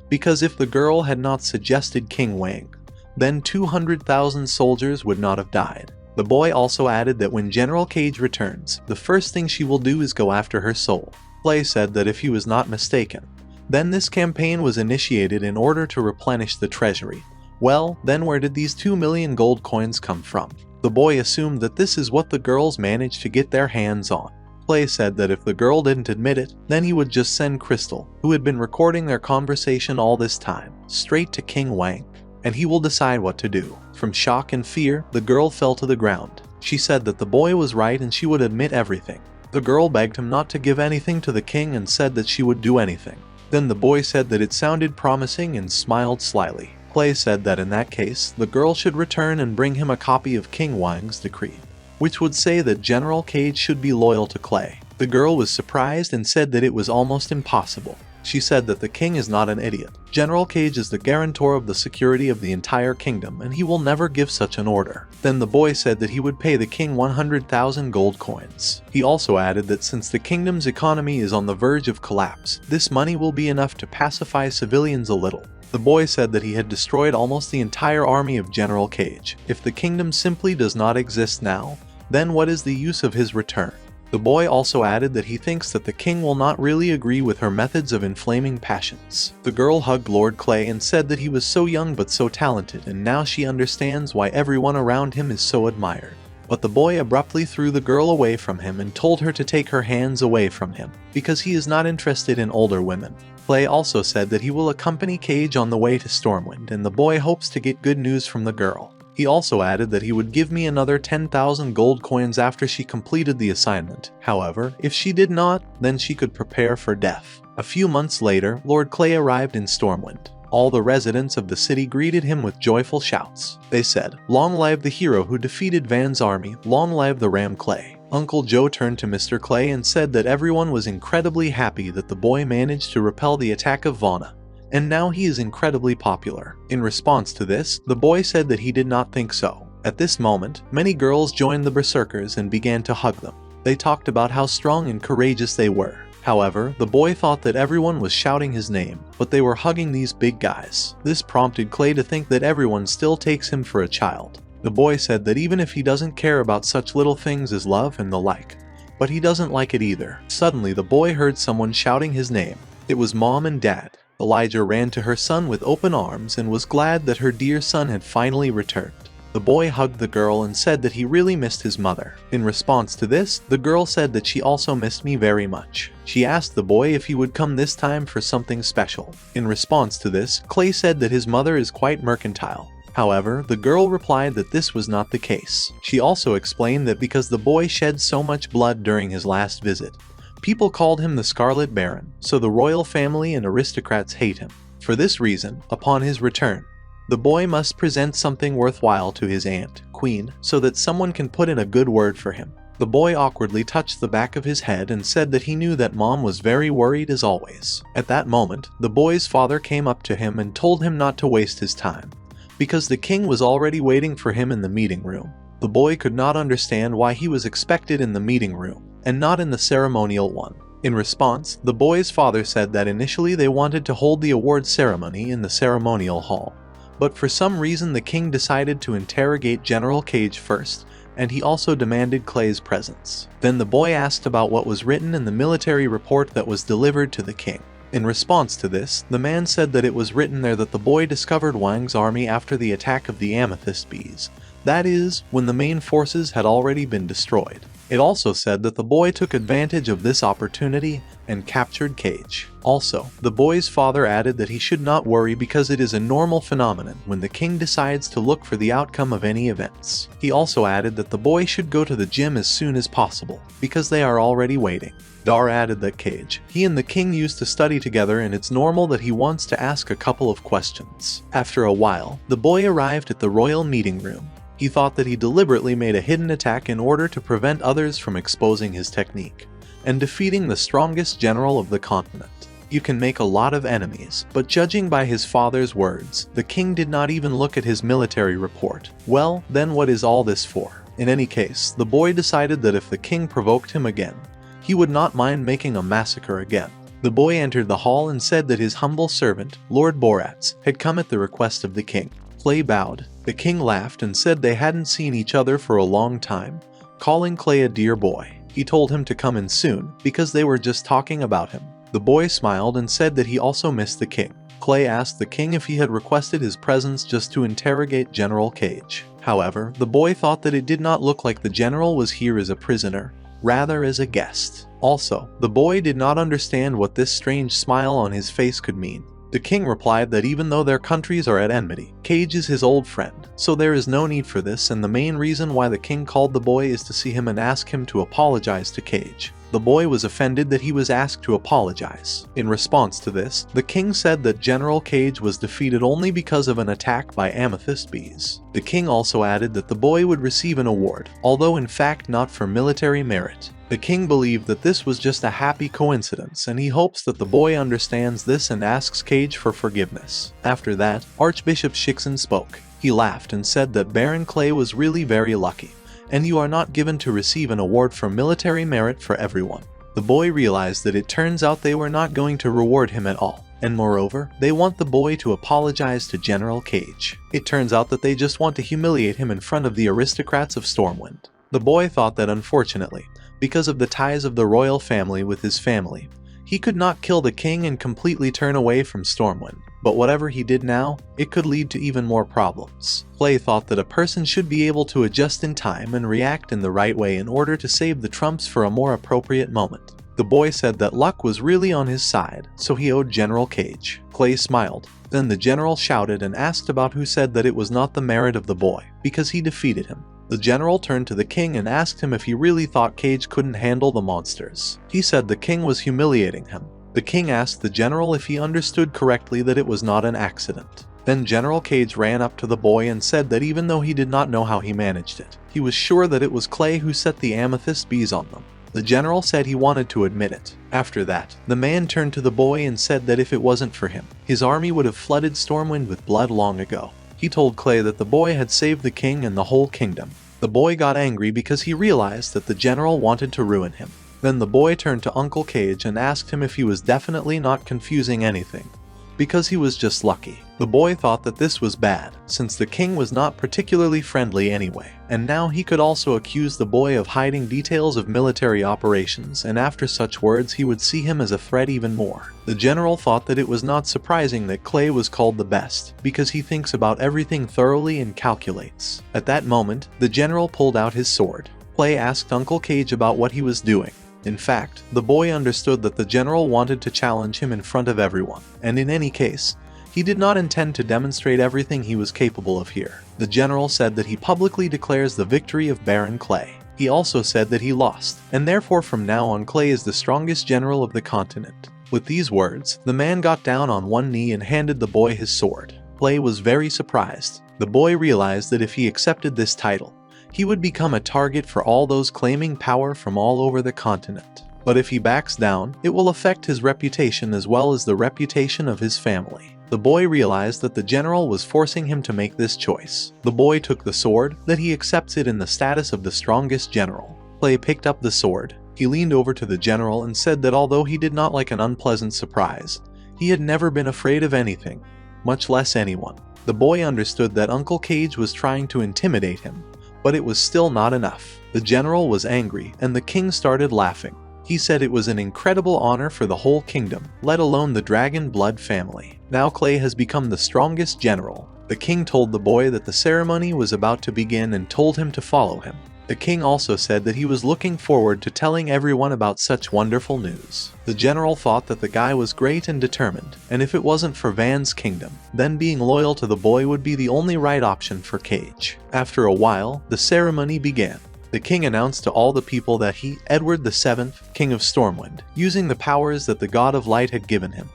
because if the girl had not suggested King Wang, then 200,000 soldiers would not have died. The boy also added that when General Cage returns, the first thing she will do is go after her soul. Clay said that if he was not mistaken, then this campaign was initiated in order to replenish the treasury. Well, then where did these 2 million gold coins come from? The boy assumed that this is what the girls managed to get their hands on. Clay said that if the girl didn't admit it, then he would just send Crystal, who had been recording their conversation all this time, straight to King Wang, and he will decide what to do. From shock and fear, the girl fell to the ground. She said that the boy was right and she would admit everything. The girl begged him not to give anything to the king and said that she would do anything. Then the boy said that it sounded promising and smiled slyly. Clay said that in that case, the girl should return and bring him a copy of King Wang's decree, which would say that General Cage should be loyal to Clay. The girl was surprised and said that it was almost impossible. She said that the king is not an idiot. General Cage is the guarantor of the security of the entire kingdom and he will never give such an order. Then the boy said that he would pay the king 100,000 gold coins. He also added that since the kingdom's economy is on the verge of collapse, this money will be enough to pacify civilians a little. The boy said that he had destroyed almost the entire army of General Cage. If the kingdom simply does not exist now, then what is the use of his return? The boy also added that he thinks that the king will not really agree with her methods of inflaming passions. The girl hugged Lord Clay and said that he was so young but so talented and now she understands why everyone around him is so admired. But the boy abruptly threw the girl away from him and told her to take her hands away from him, because he is not interested in older women. Clay also said that he will accompany Cage on the way to Stormwind and the boy hopes to get good news from the girl. He also added that he would give me another 10,000 gold coins after she completed the assignment. However, if she did not, then she could prepare for death. A few months later, Lord Clay arrived in Stormwind. All the residents of the city greeted him with joyful shouts. They said, "Long live the hero who defeated Van's army, long live the Ram Clay." Uncle Joe turned to Mr. Clay and said that everyone was incredibly happy that the boy managed to repel the attack of Vanna, and now he is incredibly popular. In response to this, the boy said that he did not think so. At this moment, many girls joined the berserkers and began to hug them. They talked about how strong and courageous they were. However, the boy thought that everyone was shouting his name, but they were hugging these big guys. This prompted Clay to think that everyone still takes him for a child. The boy said that even if he doesn't care about such little things as love and the like, but he doesn't like it either. Suddenly, the boy heard someone shouting his name. It was Mom and Dad. Elijah ran to her son with open arms and was glad that her dear son had finally returned. The boy hugged the girl and said that he really missed his mother. In response to this, the girl said that she also missed me very much. She asked the boy if he would come this time for something special. In response to this, Clay said that his mother is quite mercantile. However, the girl replied that this was not the case. She also explained that because the boy shed so much blood during his last visit, people called him the Scarlet Baron, so the royal family and aristocrats hate him. For this reason, upon his return, the boy must present something worthwhile to his aunt, Queen, so that someone can put in a good word for him. The boy awkwardly touched the back of his head and said that he knew that Mom was very worried as always. At that moment, the boy's father came up to him and told him not to waste his time, because the king was already waiting for him in the meeting room. The boy could not understand why he was expected in the meeting room, and not in the ceremonial one. In response, the boy's father said that initially they wanted to hold the award ceremony in the ceremonial hall, but for some reason the king decided to interrogate General Cage first, and he also demanded Clay's presence. Then the boy asked about what was written in the military report that was delivered to the king. In response to this, the man said that it was written there that the boy discovered Wang's army after the attack of the amethyst bees, that is, when the main forces had already been destroyed. It also said that the boy took advantage of this opportunity and captured Cage. Also, the boy's father added that he should not worry because it is a normal phenomenon when the king decides to look for the outcome of any events. He also added that the boy should go to the gym as soon as possible, because they are already waiting. Dar added that Cage, he and the king used to study together and it's normal that he wants to ask a couple of questions. After a while, the boy arrived at the royal meeting room. He thought that he deliberately made a hidden attack in order to prevent others from exposing his technique and defeating the strongest general of the continent. You can make a lot of enemies, but judging by his father's words, the king did not even look at his military report. Well, then what is all this for? In any case, the boy decided that if the king provoked him again, he would not mind making a massacre again. The boy entered the hall and said that his humble servant, Lord Boratz, had come at the request of the king. Clay bowed. The king laughed and said they hadn't seen each other for a long time, calling Clay a dear boy. He told him to come in soon, because they were just talking about him. The boy smiled and said that he also missed the king. Clay asked the king if he had requested his presence just to interrogate General Cage. However, the boy thought that it did not look like the general was here as a prisoner, rather as a guest. Also, the boy did not understand what this strange smile on his face could mean. The king replied that even though their countries are at enmity, Cage is his old friend, so there is no need for this, and the main reason why the king called the boy is to see him and ask him to apologize to Cage. The boy was offended that he was asked to apologize. In response to this, the king said that General Cage was defeated only because of an attack by amethyst bees. The king also added that the boy would receive an award, although in fact not for military merit. The king believed that this was just a happy coincidence, and he hopes that the boy understands this and asks Cage for forgiveness. After that, Archbishop Shixin spoke. He laughed and said that Baron Clay was really very lucky, and you are not given to receive an award for military merit for everyone. The boy realized that it turns out they were not going to reward him at all, and moreover, they want the boy to apologize to General Cage. It turns out that they just want to humiliate him in front of the aristocrats of Stormwind. The boy thought that unfortunately, because of the ties of the royal family with his family, he could not kill the king and completely turn away from Stormwind. But whatever he did now, it could lead to even more problems. Clay thought that a person should be able to adjust in time and react in the right way in order to save the trumps for a more appropriate moment. The boy said that luck was really on his side, so he owed General Cage. Clay smiled. Then the general shouted and asked about who said that it was not the merit of the boy, because he defeated him. The general turned to the king and asked him if he really thought Cage couldn't handle the monsters. He said the king was humiliating him. The king asked the general if he understood correctly that it was not an accident. Then General Cage ran up to the boy and said that even though he did not know how he managed it, he was sure that it was Clay who set the amethyst bees on them. The general said he wanted to admit it. After that, the man turned to the boy and said that if it wasn't for him, his army would have flooded Stormwind with blood long ago. He told Clay that the boy had saved the king and the whole kingdom. The boy got angry because he realized that the general wanted to ruin him. Then the boy turned to Uncle Cage and asked him if he was definitely not confusing anything, because he was just lucky. The boy thought that this was bad, since the king was not particularly friendly anyway, and now he could also accuse the boy of hiding details of military operations, and after such words he would see him as a threat even more. The general thought that it was not surprising that Clay was called the best, because he thinks about everything thoroughly and calculates. At that moment, the general pulled out his sword. Clay asked Uncle Cage about what he was doing. In fact, the boy understood that the general wanted to challenge him in front of everyone, and in any case, he did not intend to demonstrate everything he was capable of here. The general said that he publicly declares the victory of Baron Clay. He also said that he lost, and therefore from now on Clay is the strongest general of the continent. With these words, the man got down on one knee and handed the boy his sword. Clay was very surprised. The boy realized that if he accepted this title, he would become a target for all those claiming power from all over the continent. But if he backs down, it will affect his reputation as well as the reputation of his family. The boy realized that the general was forcing him to make this choice. The boy took the sword, that he accepts it in the status of the strongest general. Clay picked up the sword. He leaned over to the general and said that although he did not like an unpleasant surprise, he had never been afraid of anything, much less anyone. The boy understood that Uncle Cage was trying to intimidate him, but it was still not enough. The general was angry, and the king started laughing. He said it was an incredible honor for the whole kingdom, let alone the dragon blood family. Now Clay has become the strongest general. The king told the boy that the ceremony was about to begin and told him to follow him. The king also said that he was looking forward to telling everyone about such wonderful news. The general thought that the guy was great and determined, and if it wasn't for Van's kingdom, then being loyal to the boy would be the only right option for Cage. After a while, the ceremony began. The king announced to all the people that he, Edward VII, King of Stormwind, using the powers that the God of Light had given him,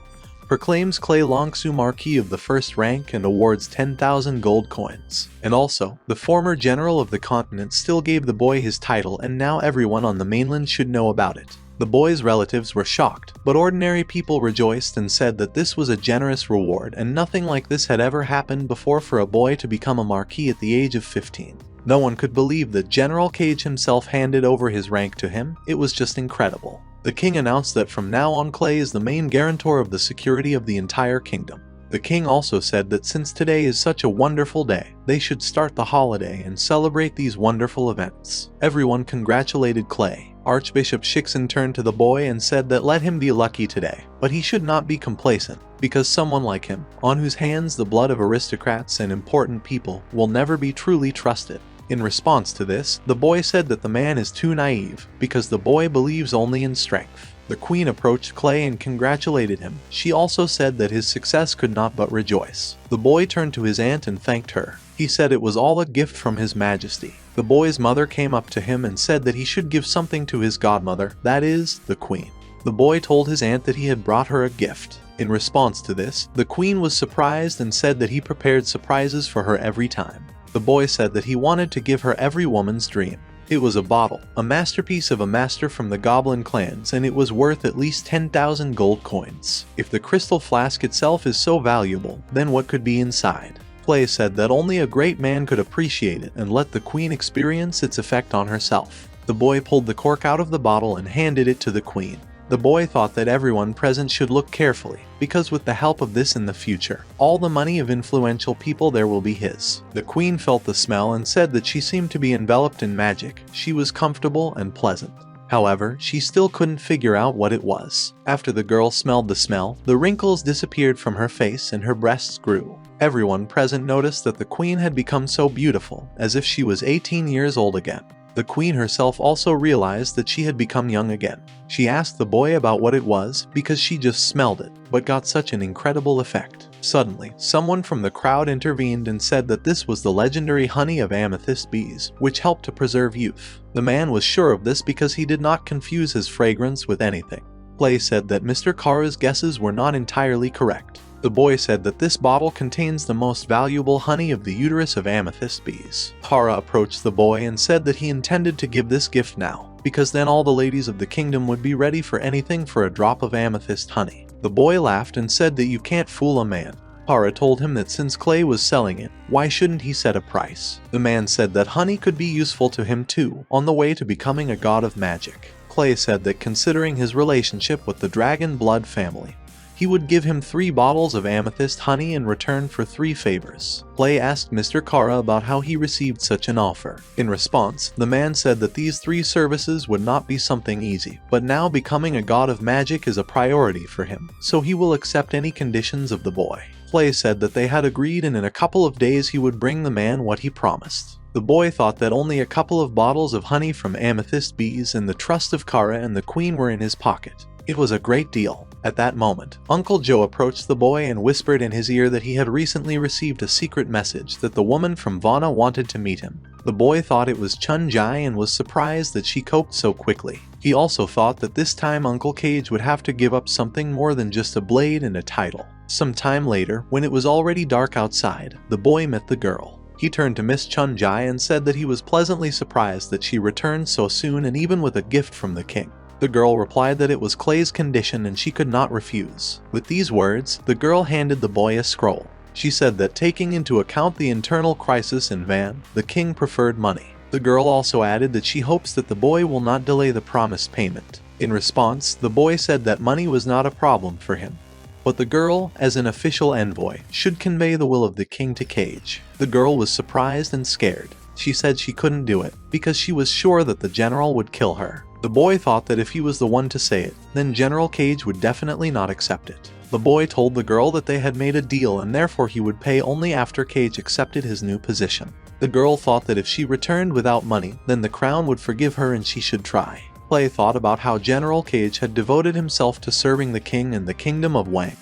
proclaims Clay Longsu Marquis of the first rank and awards 10,000 gold coins. And also, the former general of the continent still gave the boy his title, and now everyone on the mainland should know about it. The boy's relatives were shocked, but ordinary people rejoiced and said that this was a generous reward and nothing like this had ever happened before for a boy to become a marquis at the age of 15. No one could believe that General Cage himself handed over his rank to him. It was just incredible. The king announced that from now on Clay is the main guarantor of the security of the entire kingdom. The king also said that since today is such a wonderful day, they should start the holiday and celebrate these wonderful events. Everyone congratulated Clay. Archbishop Shixin turned to the boy and said that let him be lucky today, but he should not be complacent, because someone like him, on whose hands the blood of aristocrats and important people will never be truly trusted, In response to this, the boy said that the man is too naive, because the boy believes only in strength. The queen approached Clay and congratulated him. She also said that his success could not but rejoice. The boy turned to his aunt and thanked her. He said it was all a gift from his majesty. The boy's mother came up to him and said that he should give something to his godmother, that is, the queen. The boy told his aunt that he had brought her a gift. In response to this, the queen was surprised and said that he prepared surprises for her every time. The boy said that he wanted to give her every woman's dream. It was a bottle, a masterpiece of a master from the Goblin clans, and it was worth at least 10,000 gold coins. If the crystal flask itself is so valuable, then what could be inside? Clay said that only a great man could appreciate it and let the queen experience its effect on herself. The boy pulled the cork out of the bottle and handed it to the queen. The boy thought that everyone present should look carefully, because with the help of this in the future, all the money of influential people there will be his. The queen felt the smell and said that she seemed to be enveloped in magic. She was comfortable and pleasant. However, she still couldn't figure out what it was. After the girl smelled the smell, the wrinkles disappeared from her face and her breasts grew. Everyone present noticed that the queen had become so beautiful, as if she was 18 years old again. The queen herself also realized that she had become young again. She asked the boy about what it was, because she just smelled it, but got such an incredible effect. Suddenly, someone from the crowd intervened and said that this was the legendary honey of amethyst bees, which helped to preserve youth. The man was sure of this because he did not confuse his fragrance with anything. Clay said that Mr. Kara's guesses were not entirely correct. The boy said that this bottle contains the most valuable honey of the uterus of amethyst bees. Kara approached the boy and said that he intended to give this gift now, because then all the ladies of the kingdom would be ready for anything for a drop of amethyst honey. The boy laughed and said that you can't fool a man. Kara told him that since Clay was selling it, why shouldn't he set a price? The man said that honey could be useful to him too, on the way to becoming a god of magic. Clay said that considering his relationship with the dragon blood family, he would give him 3 bottles of amethyst honey in return for 3 favors. Clay asked Mr. Kara about how he received such an offer. In response, the man said that these 3 services would not be something easy, but now becoming a god of magic is a priority for him, so he will accept any conditions of the boy. Clay said that they had agreed and in a couple of days he would bring the man what he promised. The boy thought that only a couple of bottles of honey from amethyst bees and the trust of Kara and the queen were in his pocket. It was a great deal. At that moment, Uncle Joe approached the boy and whispered in his ear that he had recently received a secret message that the woman from Vana wanted to meet him. The boy thought it was Chun Jai and was surprised that she coped so quickly. He also thought that this time Uncle Cage would have to give up something more than just a blade and a title. Some time later, when it was already dark outside, the boy met the girl. He turned to Miss Chun Jai and said that he was pleasantly surprised that she returned so soon and even with a gift from the king. The girl replied that it was Clay's condition and she could not refuse. With these words, the girl handed the boy a scroll. She said that taking into account the internal crisis in Van, the king preferred money. The girl also added that she hopes that the boy will not delay the promised payment. In response, the boy said that money was not a problem for him, but the girl, as an official envoy, should convey the will of the king to Cage. The girl was surprised and scared. She said she couldn't do it, because she was sure that the general would kill her. The boy thought that if he was the one to say it, then General Cage would definitely not accept it. The boy told the girl that they had made a deal and therefore he would pay only after Cage accepted his new position. The girl thought that if she returned without money, then the crown would forgive her and she should try. Clay thought about how General Cage had devoted himself to serving the king and the kingdom of Wang.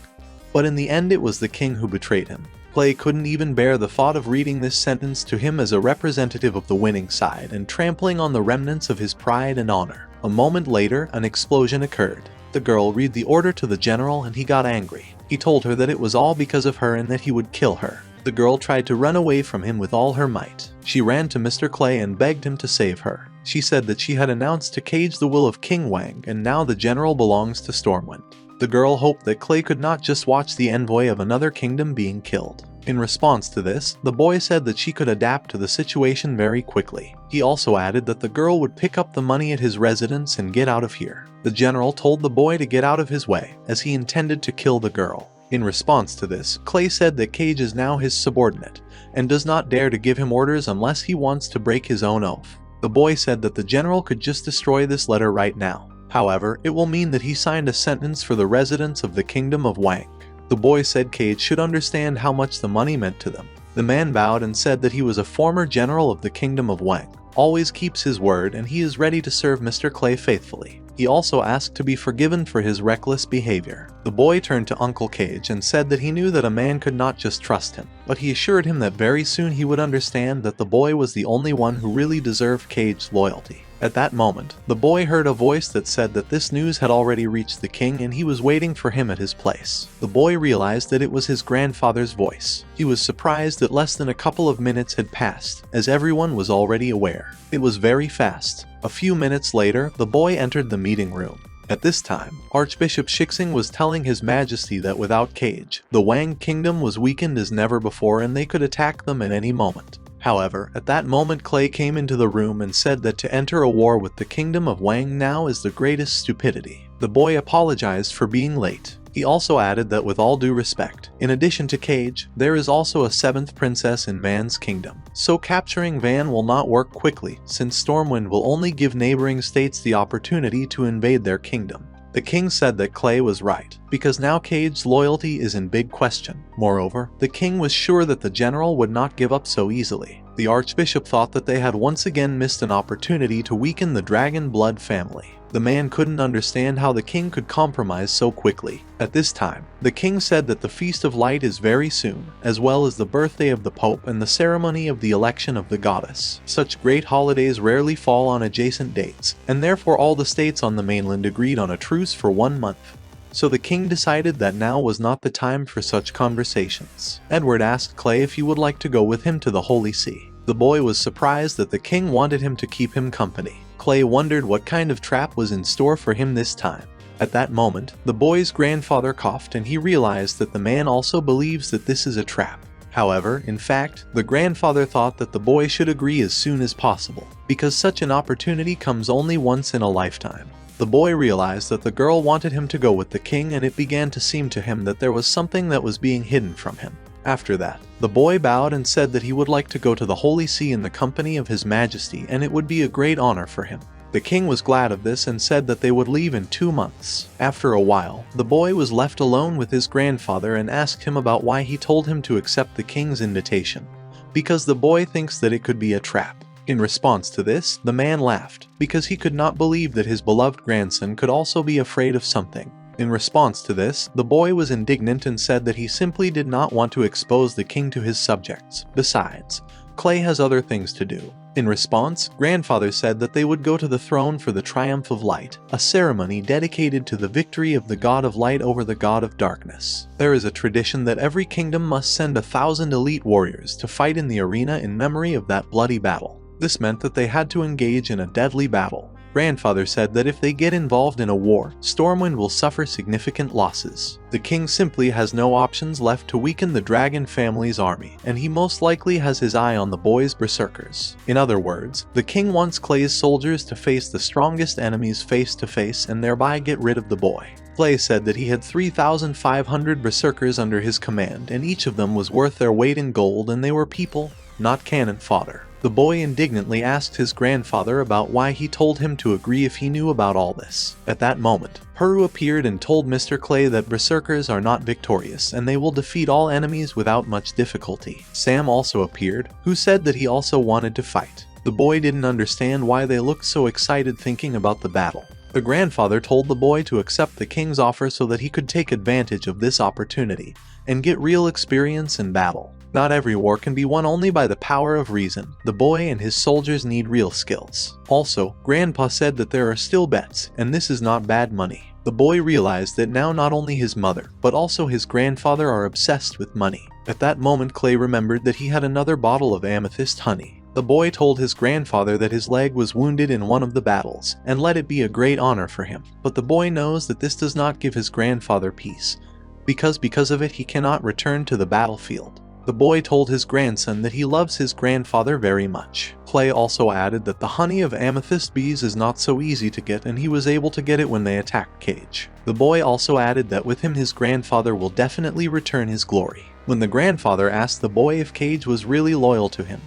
But in the end it was the king who betrayed him. Clay couldn't even bear the thought of reading this sentence to him as a representative of the winning side and trampling on the remnants of his pride and honor. A moment later, an explosion occurred. The girl read the order to the general and he got angry. He told her that it was all because of her and that he would kill her. The girl tried to run away from him with all her might. She ran to Mr. Clay and begged him to save her. She said that she had announced to Cage the will of King Wang and now the general belongs to Stormwind. The girl hoped that Clay could not just watch the envoy of another kingdom being killed. In response to this, the boy said that she could adapt to the situation very quickly. He also added that the girl would pick up the money at his residence and get out of here. The general told the boy to get out of his way, as he intended to kill the girl. In response to this, Clay said that Cage is now his subordinate, and does not dare to give him orders unless he wants to break his own oath. The boy said that the general could just destroy this letter right now. However, it will mean that he signed a sentence for the residents of the kingdom of Wang. The boy said Cage should understand how much the money meant to them. The man bowed and said that he was a former general of the kingdom of Wang, always keeps his word, and he is ready to serve Mr. Clay faithfully. He also asked to be forgiven for his reckless behavior. The boy turned to Uncle Cage and said that he knew that a man could not just trust him, but he assured him that very soon he would understand that the boy was the only one who really deserved Cage's loyalty. At that moment, the boy heard a voice that said that this news had already reached the king and he was waiting for him at his place. The boy realized that it was his grandfather's voice. He was surprised that less than a couple of minutes had passed, as everyone was already aware. It was very fast. A few minutes later, the boy entered the meeting room. At this time, Archbishop Shixing was telling His Majesty that without Cage, the Wang kingdom was weakened as never before and they could attack them at any moment. However, at that moment Clay came into the room and said that to enter a war with the kingdom of Wang now is the greatest stupidity. The boy apologized for being late. He also added that with all due respect, in addition to Cage, there is also a 7th princess in Van's kingdom. So capturing Van will not work quickly, since Stormwind will only give neighboring states the opportunity to invade their kingdom. The king said that Clay was right, because now Cage's loyalty is in big question. Moreover, the king was sure that the general would not give up so easily. The archbishop thought that they had once again missed an opportunity to weaken the dragon blood family. The man couldn't understand how the king could compromise so quickly. At this time, the king said that the Feast of Light is very soon, as well as the birthday of the Pope and the ceremony of the election of the goddess. Such great holidays rarely fall on adjacent dates, and therefore all the states on the mainland agreed on a truce for 1 month. So the king decided that now was not the time for such conversations. Edward asked Clay if he would like to go with him to the Holy See. The boy was surprised that the king wanted him to keep him company. Clay wondered what kind of trap was in store for him this time. At that moment, the boy's grandfather coughed and he realized that the man also believes that this is a trap. However, in fact, the grandfather thought that the boy should agree as soon as possible, because such an opportunity comes only once in a lifetime. The boy realized that the girl wanted him to go with the king and it began to seem to him that there was something that was being hidden from him. After that, the boy bowed and said that he would like to go to the Holy See in the company of His Majesty and it would be a great honor for him. The king was glad of this and said that they would leave in 2 months. After a while, the boy was left alone with his grandfather and asked him about why he told him to accept the king's invitation. Because the boy thinks that it could be a trap. In response to this, the man laughed, because he could not believe that his beloved grandson could also be afraid of something. In response to this, the boy was indignant and said that he simply did not want to expose the king to his subjects. Besides, Clay has other things to do. In response, grandfather said that they would go to the throne for the Triumph of Light, a ceremony dedicated to the victory of the God of Light over the God of Darkness. There is a tradition that every kingdom must send 1,000 elite warriors to fight in the arena in memory of that bloody battle. This meant that they had to engage in a deadly battle. Grandfather said that if they get involved in a war, Stormwind will suffer significant losses. The king simply has no options left to weaken the dragon family's army, and he most likely has his eye on the boy's berserkers. In other words, the king wants Clay's soldiers to face the strongest enemies face to face and thereby get rid of the boy. Clay said that he had 3,500 berserkers under his command, and each of them was worth their weight in gold, and they were people, not cannon fodder. The boy indignantly asked his grandfather about why he told him to agree if he knew about all this. At that moment, Peru appeared and told Mr. Clay that berserkers are not victorious and they will defeat all enemies without much difficulty. Sam also appeared, who said that he also wanted to fight. The boy didn't understand why they looked so excited thinking about the battle. The grandfather told the boy to accept the king's offer so that he could take advantage of this opportunity and get real experience in battle. Not every war can be won only by the power of reason. The boy and his soldiers need real skills. Also, Grandpa said that there are still bets, and this is not bad money. The boy realized that now not only his mother, but also his grandfather are obsessed with money. At that moment, Clay remembered that he had another bottle of amethyst honey. The boy told his grandfather that his leg was wounded in one of the battles, and let it be a great honor for him. But the boy knows that this does not give his grandfather peace, because of it he cannot return to the battlefield. The boy told his grandson that he loves his grandfather very much. Clay also added that the honey of amethyst bees is not so easy to get and he was able to get it when they attacked Cage. The boy also added that with him his grandfather will definitely return his glory. When the grandfather asked the boy if Cage was really loyal to him,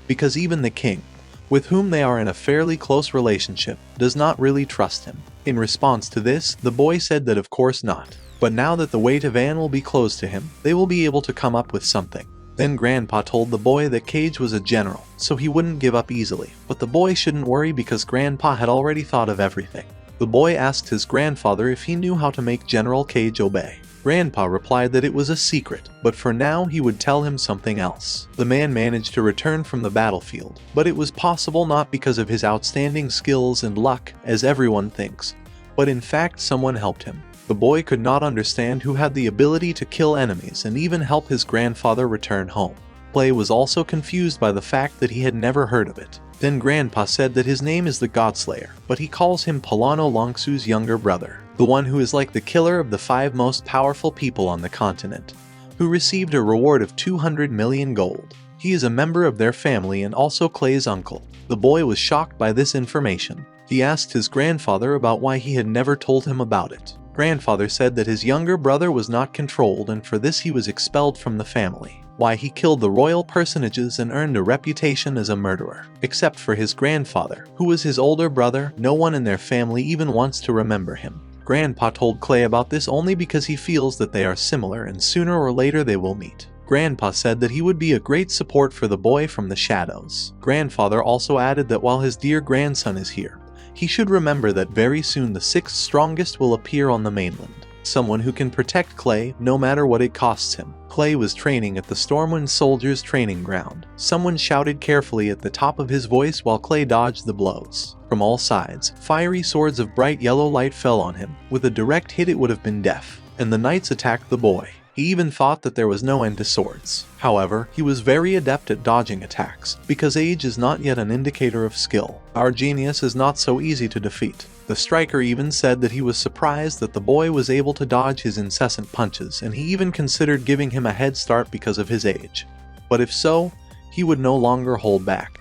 because even the king, with whom they are in a fairly close relationship, does not really trust him. In response to this, the boy said that of course not. But now that the way to Van will be closed to him, they will be able to come up with something. Then Grandpa told the boy that Cage was a general, so he wouldn't give up easily, but the boy shouldn't worry because Grandpa had already thought of everything. The boy asked his grandfather if he knew how to make General Cage obey. Grandpa replied that it was a secret, but for now he would tell him something else. The man managed to return from the battlefield, but it was possible not because of his outstanding skills and luck, as everyone thinks, but in fact someone helped him. The boy could not understand who had the ability to kill enemies and even help his grandfather return home. Clay was also confused by the fact that he had never heard of it. Then Grandpa said that his name is the Godslayer, but he calls him Polano Longsu's younger brother, the one who is like the killer of the 5 most powerful people on the continent, who received a reward of 200 million gold. He is a member of their family and also Clay's uncle. The boy was shocked by this information. He asked his grandfather about why he had never told him about it. Grandfather said that his younger brother was not controlled and for this he was expelled from the family. Why he killed the royal personages and earned a reputation as a murderer. Except for his grandfather, who was his older brother, no one in their family even wants to remember him. Grandpa told Clay about this only because he feels that they are similar and sooner or later they will meet. Grandpa said that he would be a great support for the boy from the shadows. Grandfather also added that while his dear grandson is here, he should remember that very soon the 6th strongest will appear on the mainland. Someone who can protect Clay no matter what it costs him. Clay was training at the Stormwind soldiers' training ground. Someone shouted carefully at the top of his voice while Clay dodged the blows. From all sides, fiery swords of bright yellow light fell on him. With a direct hit it would have been death. And the knights attacked the boy. He even thought that there was no end to swords. However, he was very adept at dodging attacks, because age is not yet an indicator of skill. Our genius is not so easy to defeat. The striker even said that he was surprised that the boy was able to dodge his incessant punches, and he even considered giving him a head start because of his age. But if so, he would no longer hold back.